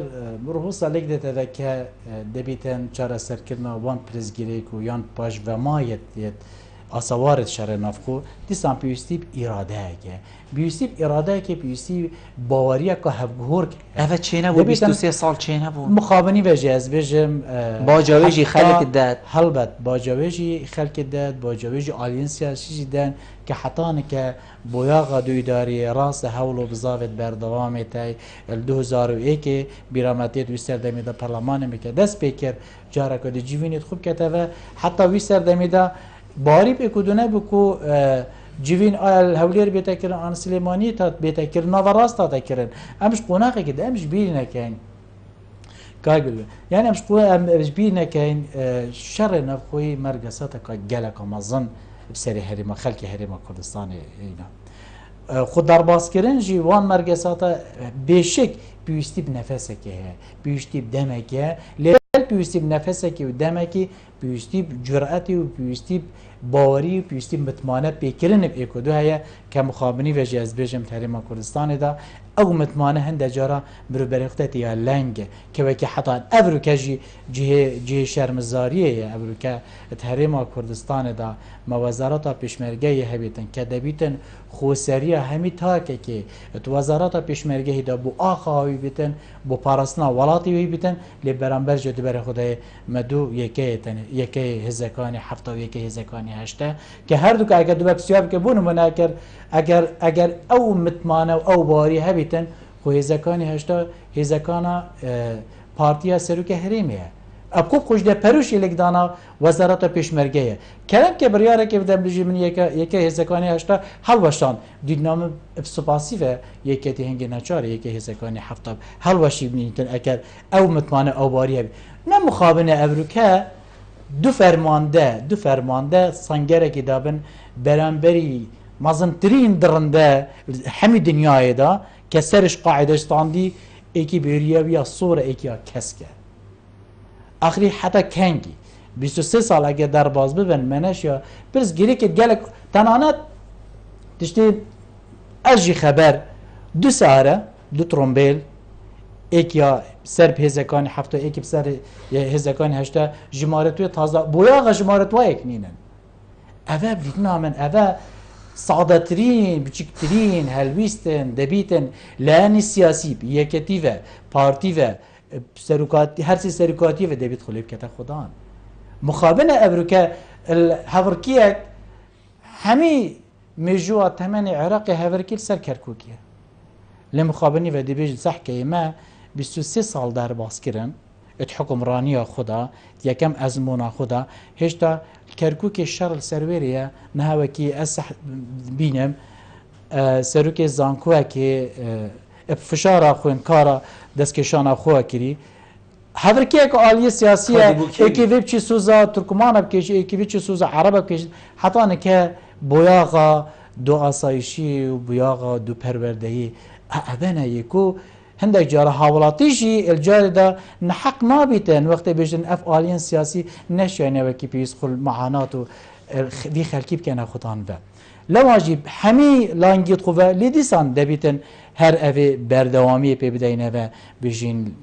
مرهو سالک دیده که دبیتن چاره سر کرنا وان پرزگیری کو یان پاش و مایت اسوارت شر نافخو دیسان پیوستیب اراده که بیوستیب اراده که بیوستیب باوریه که هفگهور که اوه چه نبود 23 سال چه نبود مخابنی وجه از بجم با جاویجی خلق داد حلبت با جاویجی خلق داد با جاویجی آلین سیاسی دن که حتی که بویاغ دو اداری راست حول و بزاوت بردوام تای 2001 بیرامتیت وی سردمی دا پرلمان میکرد دست بکر جاره که دی جیوینیت خوب کتوه حتی وی سردمی دا باری بکودونه بکو جیوین آل هولیر بیتا کرن آن سلیمانی تا بیتا کرن نوراست تا کرن امش قناقه کده امش بیری نکن کاغل یعنی امش بیری نکن شر نفخوی مرگسات که گلک مزن بسری حریم خلق حریم کردستان اینا خود در باز کردن جیوان مرگسات بیشک بیوستیب نفسه که بیوستیب دمه که بیوستیب نفسه که و دمه که بیوستیب جرأتی و بیوستیب باوری و بیوستیب مطمئنه بیکرن بیکودو هیا که مخابنی و جاز بیجم حریم کردستان دا او مطمئنه هنده جارا برو برخطت یا لنگ که وکی حتی ابرو که جه شرمزاریه ابرو که حریم کردستان دا موازارات پیشمرگه هبیتن که دبیتن خوسریه همی تاکه که وزارات پیشمرگه دا بو آخا هایی بیتن بو پارسنا ولاتی هایی بیتن لی برانبر جدی بر خدای مدو یکی هزکانی هفته و یکی هزکانی هشته که هر دو که اگر دو بکسیاب که بونو مناکر اگر او مطمئنه و او باری هبیتن خو هزکانی هشته هزکانا پارتیا سروک حریمیه ابکو خوش ده پروش لگدانا وزارت پیشمرگه کلام که بریاره که بدم بجی من یک هزکانی هشتا هلوشان دیدنام سپاسی و یکی هنگ نچاره یک هزکانی هفته هلوشی بنیتن اگر او متمانه او باریه نه مخابن امریکا دو فرمانده سنگره که دابن برانبری مازنترین درنده همه دنیای دا که سرش قاعده استاندی ایکی بیریه یا صور ایکی کسکه آخری حتی کنگی 23 سال اگه در باز ببین منش یا برس گیری که گلک تنانت تشتی اجی خبر دو ساره دو ترومبیل ایکیا سر هزکانی هفته ایکی سر هزکانی هشته جمارتوی تازه بویاغ جمارتوی اکنینن اوه بیدنا من اوه سعادترین بچکترین هلویستن دبیتن لانی سیاسی یکتی و پارتی و سرکاتی هر سی سرکاتی و دبیت خلیب کتا خدان مخابن امریکا هاورکیک همی مجوع تمن عراق هاورکیل سر کرکوکیه لمخابنی و دبیج صح که ما 23 سال در باز کردن ات حکمرانی خدا یکم ازمونا خدا هشتا کرکوک شر سروریه نه وکی اس بینم سروک زانکو که فشار خوین کارا دستکشان خو کری هاورکی که عالی سیاسیه یکی ویب چی سوزا ترکمان بکش یکی ویب چی سوزا عرب بکش حتی نه که بویاغا دو آسایشی و بویاغا دو پروردهی ابنا یکو هندك جاره حوالاتيشي الجار دا نحق نابتن وقت بيجن اف آلين سياسي نشينه وكي بيسخل معانات و في خلقي بكنا خطان با لو اجيب حمي لانجيت قوه لديسان دبيتن هر اوي بردوامي بي بدينه و بيجين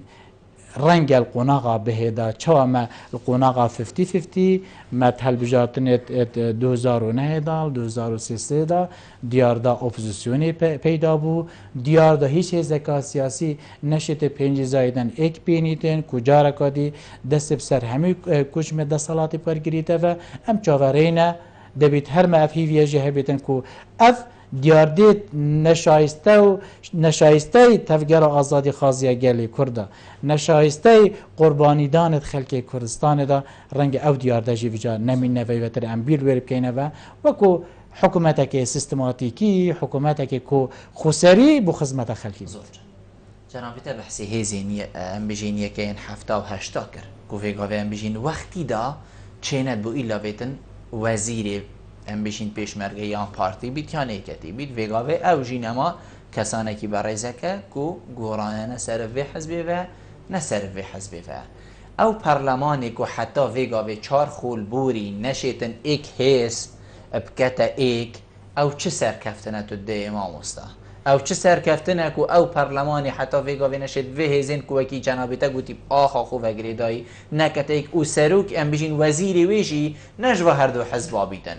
رنگ القناقه بهدا چوا ما القناقه 50-50 ما تل بجارتن 2009 دال 2013 دا دیار دا اپوزیسیونی پیدا بو دیار دا هیچ زکا سیاسی نشت 5 زایدن یک بینیتن کجا رکادی دست بسر همی کچ میں دسالاتی پر گریته و ام چاورینه دبیت هر ما افهی ویجه هبیتن کو اف دیاردید نشایسته تفگر آزادی خازیه گلی کرده نشایسته قربانی دانت خلک کردستان دا رنگ او دیارده جی وجا نمی نویوتر امبیل ورب کینه و کو حکومت که سیستماتیکی حکومت که کو خسری بو خدمت خلکی زور جنابی تا بحثی هزینی ام بجینیه که این 7 و 8 کر کو ویگاوی ام بجین وقتی دا چیند بو ایلا بیتن وزیر ام بشین پیشمرگه یا پارتی بیت یا نیکتی بیت وگاوه او جینما کسانه کی برای زکه کو گورانه نسر وی حزبی و نسر وی حزبی و او پرلمانی کو حتی وگاوه 4 خول بوری نشیتن ایک حس بکتا ایک او چه سرکفتنه تو ده امام استا او چه سرکفتنه کو او پرلمانی حتی وگاوه نشید وی هزین کو وکی جنابیتا گوتی آخا خو وگریدایی نکتا ایک او سروک ام بشین وزیری ویجی نجوه هر دو حزبا بیتن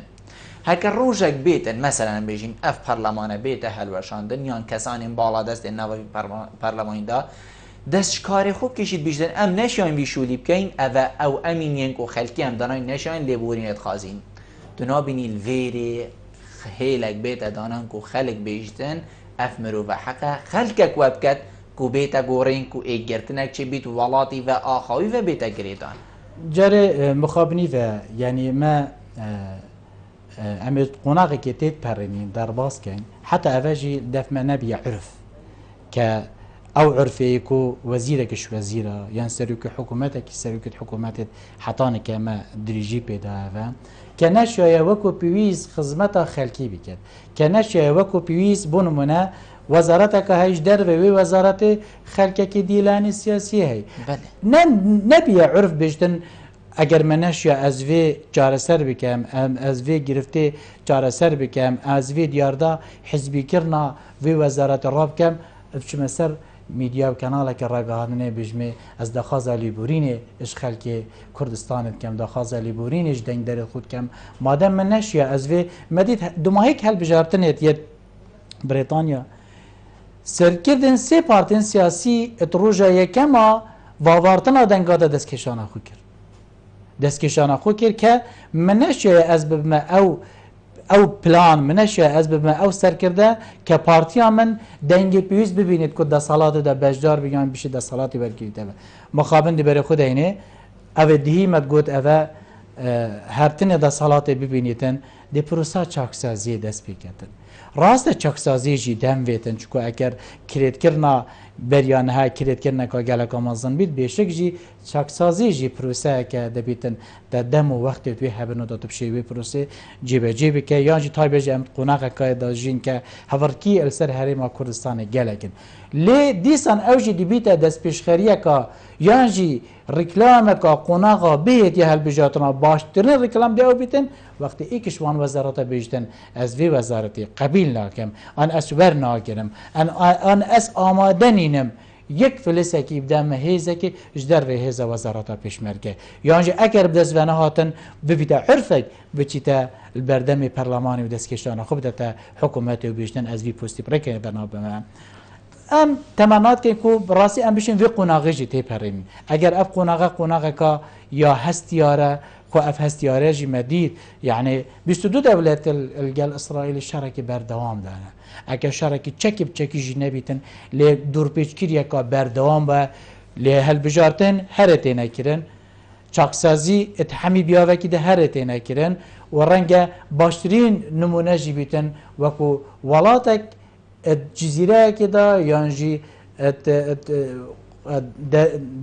هکر روزک بیتن مثلا بيجين اف پارلمان بیت هلوشاندن یا کسانی بالا دست نوابی پارلمان دا دست کار خوب کشید بیشتر ام نشاین بیشولی بکین او امین ینکو خلکی هم دانای نشاین لیبورینت خازین دنا بینی الویری خیلک بیت دانان کو خلق بیشتن اف مرو و حقا خلقک وبکت کو بیت گورین کو ایگرتنک چه بیت ولاتی و آخاوی و بیت گریدان جاره مخابنی و یعنی ما امید قناقی که تید پرینین در باز کن حتی اوجی دفمه نبی عرف که او عرفی که وزیرکش وزیره یعنی سروک حکومت که سروک حکومت حتانه که ما دریجی پیدا و که نشایه وکو پیویز خدمت خلکی بکد که نشایه وکو پیویز بونمونه وزارت که هیچ در وی وزارت خلکی که دیلانی سیاسی هی نبی عرف بجدن اگر منش یا از وی چاره سر بکم از وی گرفته چاره سر بکم از وی دیاردا حزبی کرنا وی وزارت راب کم چه سر میدیا و کانال که رگاهانه بجمه از دخواز لیبورین اش خلک کردستان کم دخواز لیبورین اش دنگ در خود کم مادام منش یا از وی مدید دماهی هل بجارتنیت یه بریتانیا سرکردن سه پارتین سیاسی اتروجا یکما واوارتنا دنگادا دستکشانه خود کرد دستکشانه خو کرد که منشه از بما او پلان منشه از بما او سر کرده که پارتیا من دنگ پیوز ببینید که دسالات دا بجدار بگن بشه دسالاتی برگیرده مخابن دی بر خود اینه او دهیمت گوت او هرتنه دا صلاة ببینیتن دی پروسا چاکسازی دست پیکتن راست چاکسازی جی دم ویتن چکو اگر کرید کرنا بریان ها کرید کرنا که گلک آمازن بید بیشک جی چاکسازی جی پروسه که دبیتن دا دم و وقت توی هبنو دا تبشیوی پروسه جیبه جیبه که یا جی تای بیجی امت قناقه که دا جین که هورکی السر حریم کردستان گلکن لی دیسان اوجی دبیت دست پیشخریه که یا جی رکلام که قناقه بیت یه هل بجاتنا باشترین رکلام دیو بیتن وقتی ایکش وان وزارت بیشتن از وی وزارتی قبیل ناکم آن اسور ناکرم آن اس آمادنینم یک فلسه که بدم هیزه که جدر به هیزه وزارت پیشمرگه یعنی اگر بدست و نهاتن ببیده عرفک بچیتا البردم پرلمانی و دستکشتانه خوب دتا حکومت و بیشتن از وی پستی برکه بنابراین ام تمنات که کو راسی ام بشین وی قناقه جی تی پرین اگر اف قناقه که یا هستیاره خو اف هستیاره جی مدید یعنی 22 دولت الگل اسرائیل شرکی بردوام دانه اگر شرکی چکی بچکی جی نبیتن لی دور پیچگیری که بردوام با لی هل بجارتن هر تینه کرن چاکسازی اتحامی بیاوه که ده هر تینه کرن و رنگ باشترین نمونه جی بیتن وکو ولاتک جزیره که دا یعنی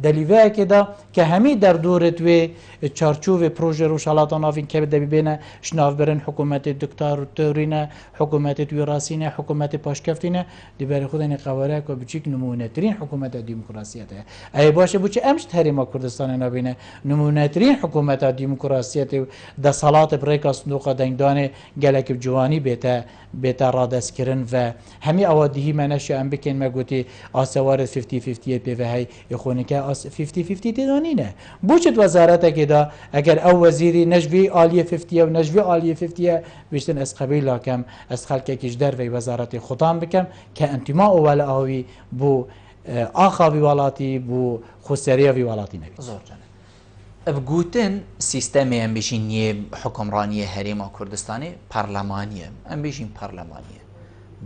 دلیوه که دا که همی در دورت و چارچوب پروژه روشالات نافین که بده ببینه شناف برن حکومت دکتاتورینه حکومت تویراسینه حکومت پاشکفتینه دی برای خود این قواره که بچیک نمونه ترین حکومت دیموکراسیت ای باشه بچه امشت حریم کردستان نبینه نمونه ترین حکومت دیموکراسیت دا صلات بریک صندوق دنگدان گلک جوانی بیتا رادست کرن و همی اوادهی منشی ام بکن مگوتی آسوار 50-50 پیوه های یخونه که 50-50 تدانینه بوچت وزارت که دا اگر او وزیری نجوی آلی 50 و نجوی آلی 50 بیشتن از قبیل لاکم از خلقه کش در وی وزارت خودم بکم که انتماع اول آوی بو آخا وی والاتی بو خسریه وی والاتی نبید زور جانه بگوتن سیستمی ام بیشین یه حکمرانی حریم کردستانی پارلمانیه ام بیشین پارلمانیه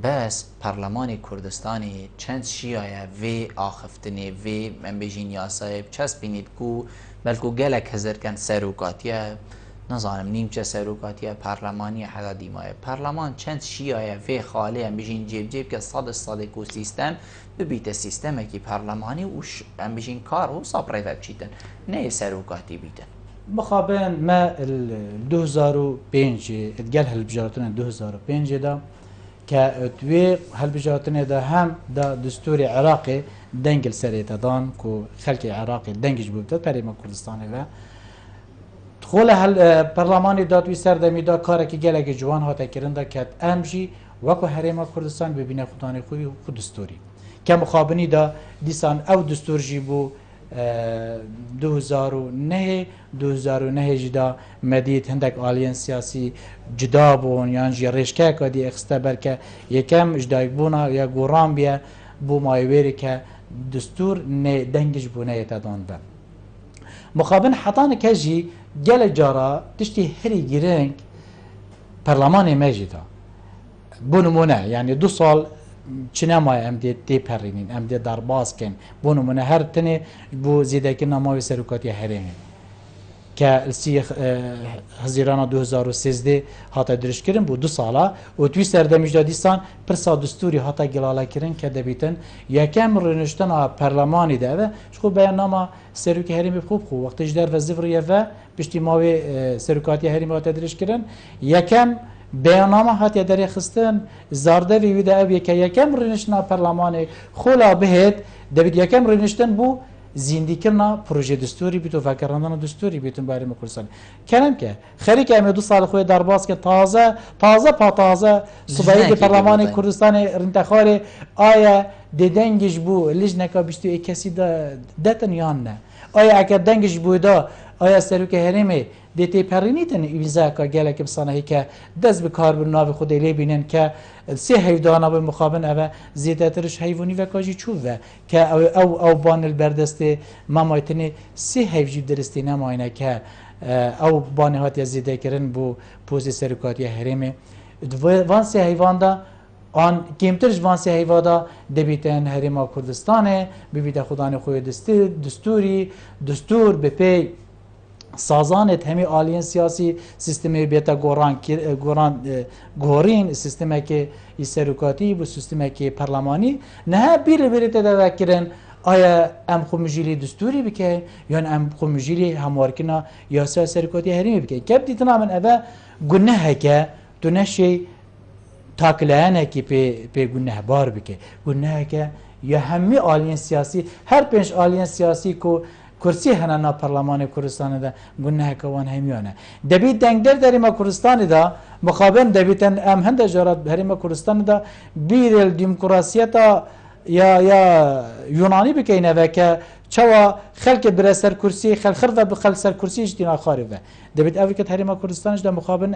بس پارلمان کردستانی چند شیعه وی آخفتنی وی من بجین یاسای چسب بینید کو بلکو گلک هزر کن سروکاتیه نظانم نیم چه سروکاتیه پارلمانی حدا دیمایه پارلمان چند شیعه وی خاله هم بجین جیب که صد کو سیستم ببیت سیستمه که پارلمانی وش هم بجین کار و صبره بچیدن نه سروکاتی بیتن مخابن ما 2005 اتقال هالبجارتنا 2005 دا که توی هالبجارتنا دا هم دا دستور عراقي دنگل سريتا دان كو خلق عراقي دنگش بوده پریما کردستانه و دخول هالبرلماني دا توی سردمی دا کاره که گلک جوان ها تکرن دا کت امجی وکو حریما کردستان ببینه خودانه خوی خود دستوری که مخابنی دا دیسان او دستور جی بو 2009 جدا مدید هندک آلیان سیاسی جدا بون یعنی جی رشکه که دی اخستبر که یکم جدایک بونا یا گوران بیا بو مایویری که دستور نه دنگش بونه یتدان با مخابن حتان که جی گل جارا تشتی هری گیرنگ پرلمان مجیدا بو نمونه یعنی 2 سال چنمای ام دی پرینین ام دی درباز کن بو نمونه هر تنه بو زیده که نمای سروکاتی هرینه که سی هزیران 2013 هاتا درش کردن بو 2 ساله و توی سردمیج دادیستان پرسا دستوری هاتا گلاله کردن که دبیتن یکم رنشتن پرلمانی ده و شخو بیان نام سروکی هریم خوب وقتش در و زفریه و پشتی ماوی سروکاتی هریم هاتا درش کردن یکم بیاننامه هاتی در خستن زارده ویده اویه که یکم رنشتن پرلمانی خولا بهت دبید یکم رنشتن بو زندگی کردن پروژه دستوری بیت و فکرندن دستوری بیتون برای مکرسان کنم که خیلی که امروز 2 سال خوی درباز که تازه صبحی پارلمان کردستان انتخابی آیا دنگش بو لجنه که بیشتر کسی دتن یا نه آیا اگر دنگش بوده آیا سروک هریمه دیتی پرینیتن ویزا که گله که بسانه که دست به کار بناو خود لی بینن که سه حیوانات به مقابل اوه زیادترش حیوانی و کاجی چوبه که او بان البردست مامایتنی سه حیوان درستی نماینه که او بانهات زیاده کردن بو پوزی سرکاتی هریمه وان سه حیوان دا آن کمترش وان سه حیوان دا دبیتن هریما کردستانه ببیت خدان خوی دستور به پی سازانت همی آلین سیاسی سیستمی بیتا گورین سیستمی که سروکاتی و سیستمی که پارلمانی نه بیر تذکرن آیا ام خمجیلی دستوری بکن یا ام خمجیلی هموارکنا یا سروکاتی هرمی بکن که بدیتنا من اوه گناه که تو نشی تاکلانه که به گناه بار بکن گناه که یا همی آلین سیاسی هر پنج آلین سیاسی کو کرسی هننا پارلمان کردستان دا گناه کوان همیانه دبی دنگ در ما کردستان دا مقابل دبیتن ام هند جرات هرما کردستان دا بیر الديمقراطية یا یونانی بکینه و که چوا خلق بر سر کرسی خلق بخل سر کرسی اجتنا خاربه دبیت اوی هرما کردستانش دا مقابل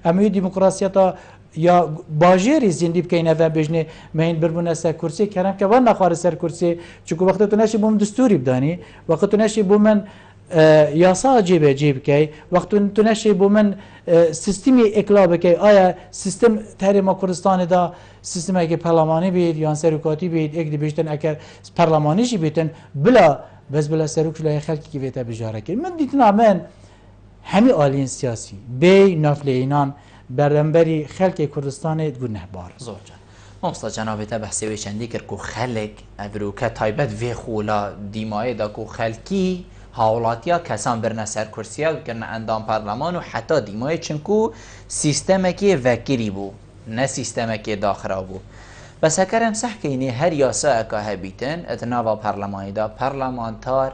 امی ديمقراطية یا باجری زندگی بکنه و بجنه مهین بربونه سر کرسی کردم که وان نخواره سر کرسی چون وقت تو نشی بوم دستوری بدانی وقت تو نشی بومن یاسا جیب کی وقت تو نشی بومن سیستمی اکلاب کی آیا سیستم تحریم کردستان دا سیستمی که پارلمانی بید یا سروکاتی بید یک دی بیشتن اگر پارلمانیشی بیتن بلا سروک لای خلقی که بیتا بجاره کرد من دیتنا من همی آلین سیاسی بی نافل اینان برنبری خلق کردستان گناه بار زور جان مامستا جناب تا بحثی و چندی کرد که خلق افروکه تایبت وی خولا دیمای دا که خلقی حالاتیا کسان برنه سر کرسیا کرنه اندام پارلمان و حتی دیمای چنکو سیستم که وکری بو نه سیستم که داخرا بو بس هکرم صح که اینه هر یاسا اکا هبیتن اتناوا پارلمانی دا پارلمانتار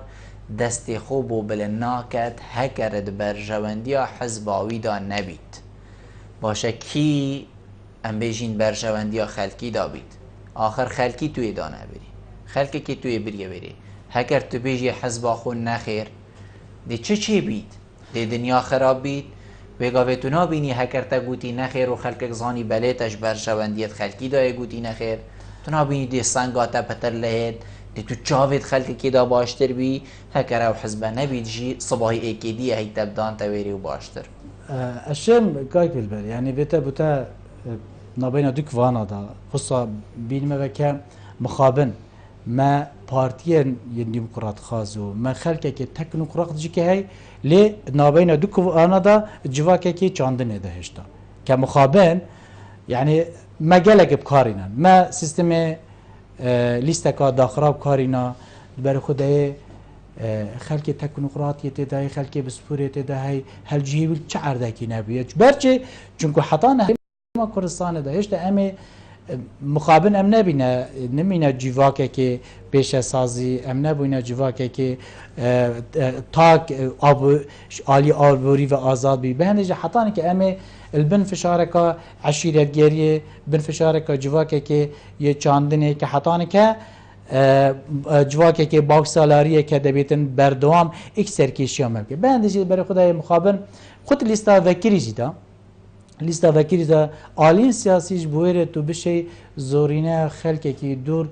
دست خوب و بلناکت هکرد بر جواندیا حزباوی دا نبید باشه کی ام بیجین برجواندیا خلقی دا بید آخر خلقی توی دا نبری خلقی که توی بریه بری هکر تو بیجی حزبا خون نخیر دی چه بید دی دنیا خراب بید بگاوه تو نابینی هکر تا گوتی نخیر و خلقک زانی بلیتش برجواندیت خلقی دا گوتی نخیر تو نابینی دی سنگاتا پتر لهید دی تو چاوید خلقی که دا باشتر بی هکر او حزبا نبید جی صباحی ایکی دی هی تبدان تاویری و باشتر الشام قايل بالبال يعني بتا نابين دوك فانا دا خصوصا بين ما بك مخابن ما بارتيان الديمقراط خازو ما خلك كي تكنوقراط جي هي لي نابين دوك فانا دا جواك كي چاندن ده هشتا كمخابن يعني ما جلك بكارينا ما سيستم ليستكا داخراب كارينا بر خدای خلق تکنوقراطیت دای خلق بسپوریت دای هل جیبل چه عردکی نبیه برچه چونکو حتا نه ما کردستان داشت امی مقابل ام نبینه نمینه جواکه که پیش سازی ام نبینه جواکه که تاک عالی آبوری و آزاد بی بهنج حتا که امی البن فشارکا عشیرت گریه بن فشارکا جواکه که یه چاندنه که حتا که جواکه که باک سالاریه که دبیتن بردوام ایک سرکیشی عمل که بندشی برای خدای مخابن خود لیستا وکیری جدا لیستا وکیری دا آلین سیاسیش بویره تو بشه زورینه خلقه که دور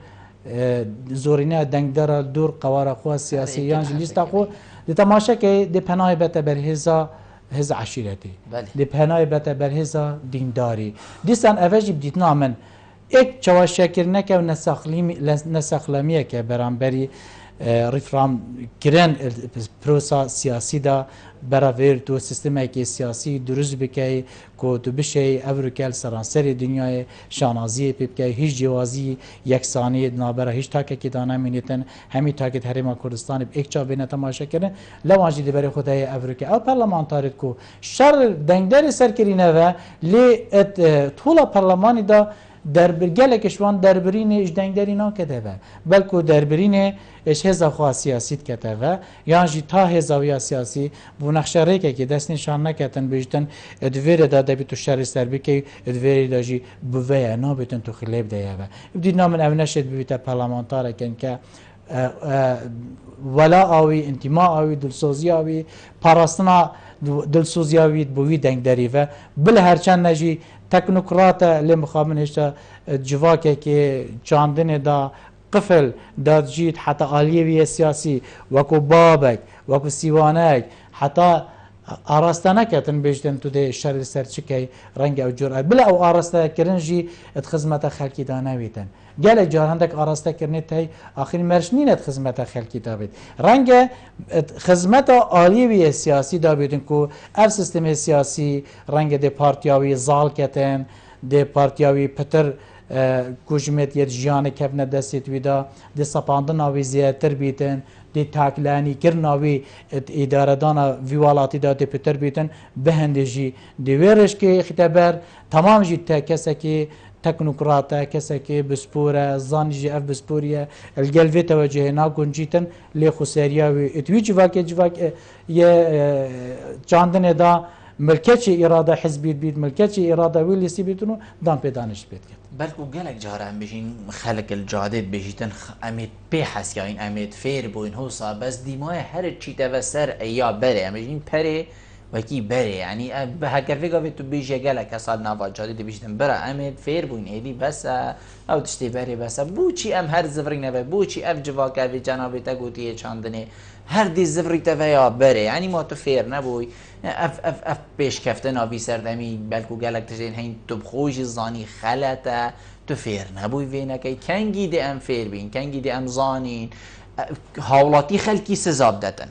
زورینه دنگدار دور قواره خواه سیاسی یانج لیستا خو دی تماشا که دی پناه بتا بر هزا عشیرتی دی پناه بتا بر هزا دینداری دیستان اوجی بدیتنا من یک چواشکر نکه و نسخلمیه که برانبری ریفرام کرن پروسا سیاسی دا براویر تو سیستمی که سیاسی درست بکی که تو بشه افریکل سرانسر دنیای شانازی بکی هیچ جوازی یکسانی نابرا هیچ تاکه که دانه مینیتن همی تاکه حریم کردستان یک چا بین تماشا کرن لوانجی دی برای خدای افریقا او پارلمانتاریت کو شر دنگداری سر کرینه و لی طول پارلمانی دا دربرگل کشوان دربرین اجدنگداری نکده و بلکه دربرین اش هزا خواه سیاسیت کده و یعنی تا هزاوی سیاسی بو نقشه ریکه که دست نشان نکتن بیشتن ادویر داده بی تو شر سربی که ادویر داجی بوه نا بیتن تو خلیب دیه و بدید نامن او نشد بیتا پارلمانتاره کن که ولا آوی انتماع آوی دلسوزی آوی پاراستنا دلسوزی آوی بوی دنگداری و بل هرچند نجی تکنوقراط لمخابن هشتا جواکه که چاندن دا قفل داد جيت حتى آلية سياسي وكو بابك وكو سيوانك حتى ئاراستانە کەتن بێژدن تو دێ شەر سەرچکەی ڕەنگە ئەو جۆر بلا ئەو ئاراستەکردنجی خزمەتە خەلکیدا ناوێتن gelek car hindek arastekirinê tey axîr merjnînet xizmeta xelkî da bêt. Renge xizmeta aliyê wî siyasî da bêdin ku ev sistemê siyasî renge dê partiya wî zal ketin, dê partiya wî pitir kujmetiyê jiyanê kevne destê wî da, dê sepandina wî zêdetir bîtin, dê taklanîkirina wî îdaredana vî welatî da dê pitir bîtin, bihindê jî dê wê reşkê xîteber temam jî te kesekî teknokrata kesekê bispor e zanî jî ev bisporiye el gel vê tewecehê naguncîtin lê xuseriya wê wî civakê civak yê çandinê da milketçê îrada hizbî bît milketçê îrada wî lîsî bîtin û dan pê danîş pê diket. بەلکو gelek cara em bijîn xelek il cadê bêjîtin em ê pê heskayîn em ê fêr bûin hosa bes dîmaya her çîteve ser ya berê em bijîn perê wekî berê yanî bi hekevê gavê tu bêje gelek hesal nava cadê dibîjtin bira em ê fêr bûin êdî bes e ew tiştê berê bes e bûçî em her zivirîne ve bûçî ev civak evê cenabê te gotiye çandinê her dî zivirî te ve ya berê yanî ma tu fêr nebûyî ev pêşkeftina vî serdemî belkû gelek tiştên heyîn tu xwe jî zanî xelet e tu fêr nebûyî vê nekey kengî dê em fêr bîn kengî dê em zanîn hawlatî xelkî sizab detin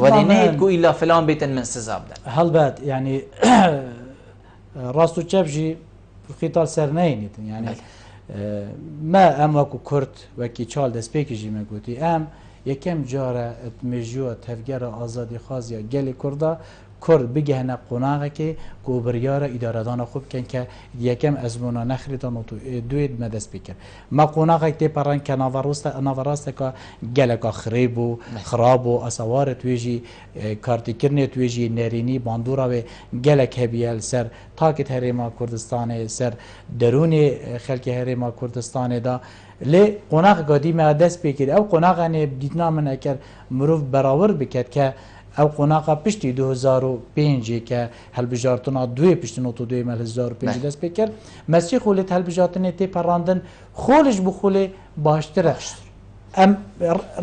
ولê neyê ku îla filan bêtin min sizab de helbet yanî rast û çep jî xîtal ser neyînîtin yani me em wekû Kurd wekî çal destpêkî jî me gotî em yekem care mêjiya tevgera azadîxwaziya gelê Kurda Kurd bigihne qonaxekê ku biryara îdaredana xwe bikin ke yekem ezmûna nexrîtan û duê me dest pê kir. Me qonaxek tê peran ke navarasteka geleka xirê bû, xirab û esawarê wê jî kartîkirinê wê jî nerînî bandora wê gelek hebiye li ser takit Herêma Kurdistanê ser derûnê xelkê Herêma Kurdistanê da lê qonaxeka dîme dest pê kir ew qonaxanê dîtina min eker mirov berawir biket ke ew qonaxa piştî 2005 ke helbijartina duê piştî notû duê me 2005 dest pê kir mesî xolê helbijartinê tê perandin xolê ji bo xolê baştir e em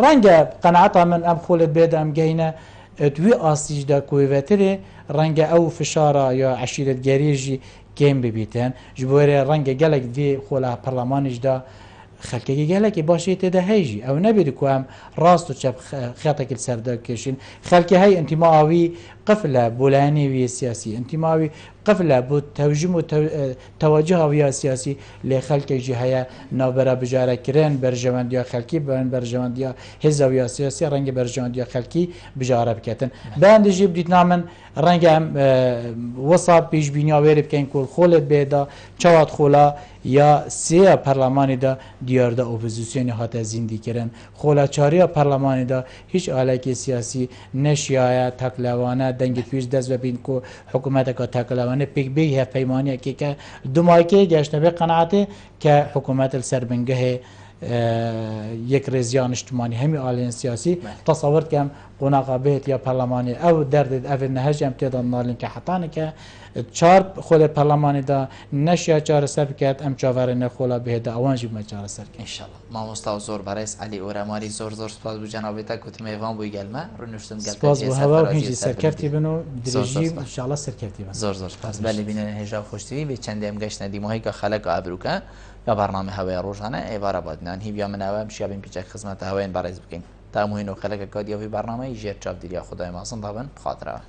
renge qenaeta min em xolê bêde em gehîne wî asî ji de kuvvetirê renge ew fişara ya eşîretgerî jî kêm bibîtin ji bo wê renge gelek vê xola perlemanî jî da xelkekî gelekî başê tê de hey jî ew nebêdî ku em rast û çep xetekî ser dikêşin xelkê hey intîmaa wî qifle bolanî wî siyasî intîmaa wî qifle bû tewjim û tewecuha wî ya siyasî lê xelkê jî heye navbera bijarekirin berjewendiya xelkî berjewendiya hêza wî ya siyasî rengê berjewendiya xelkî bijare biketin bendê jî dîtina min renge em wisa pêşbîniya wêrê bikin ku xolê bêda çawa xola ya sêya perlemanê da diyarda opozisyonê hate zîndîkirin xolaçariya perlemanê da hiç alekê siyasî neşiyaye teklevane dengê pêş dest vebîn ku hikûmeteka teklevane pêk bê hevpeymaniyekê ke dumayekê geşte vê qenaetê ke hikûmet li ser bingehê yek rêziya niştimanî hemî aliyên siyasî tasawwur kem qonaxa bêt ya perlemanê ew derdê evê nehec em têda nalîn ke hetaneke çar xolê perlemanê da neşiya çareser biket em çaverê xola bêde ewan jî me çareser kin. İnşallah. Mamosta zor beres Alî Oremarî zor spas bû cenabê te ku tu mêvan bûyî gelme rûniştim gel spas bû heva û hîn jî serkeftî bin û dirêjî inşallah serkeftî bin. Zor spas belê bîne hêja xweştî vê çendê em geştine dîmahîka xeleka ebrûke ya bername hewaya rojane êvara badînan hîviya min ew şiyabên pîçek xizmeta hewayên berez bikin. تا مهینو خلق کادیا وی برنامه جیر چاپ دیریا خدای ماسن دابن بخاطره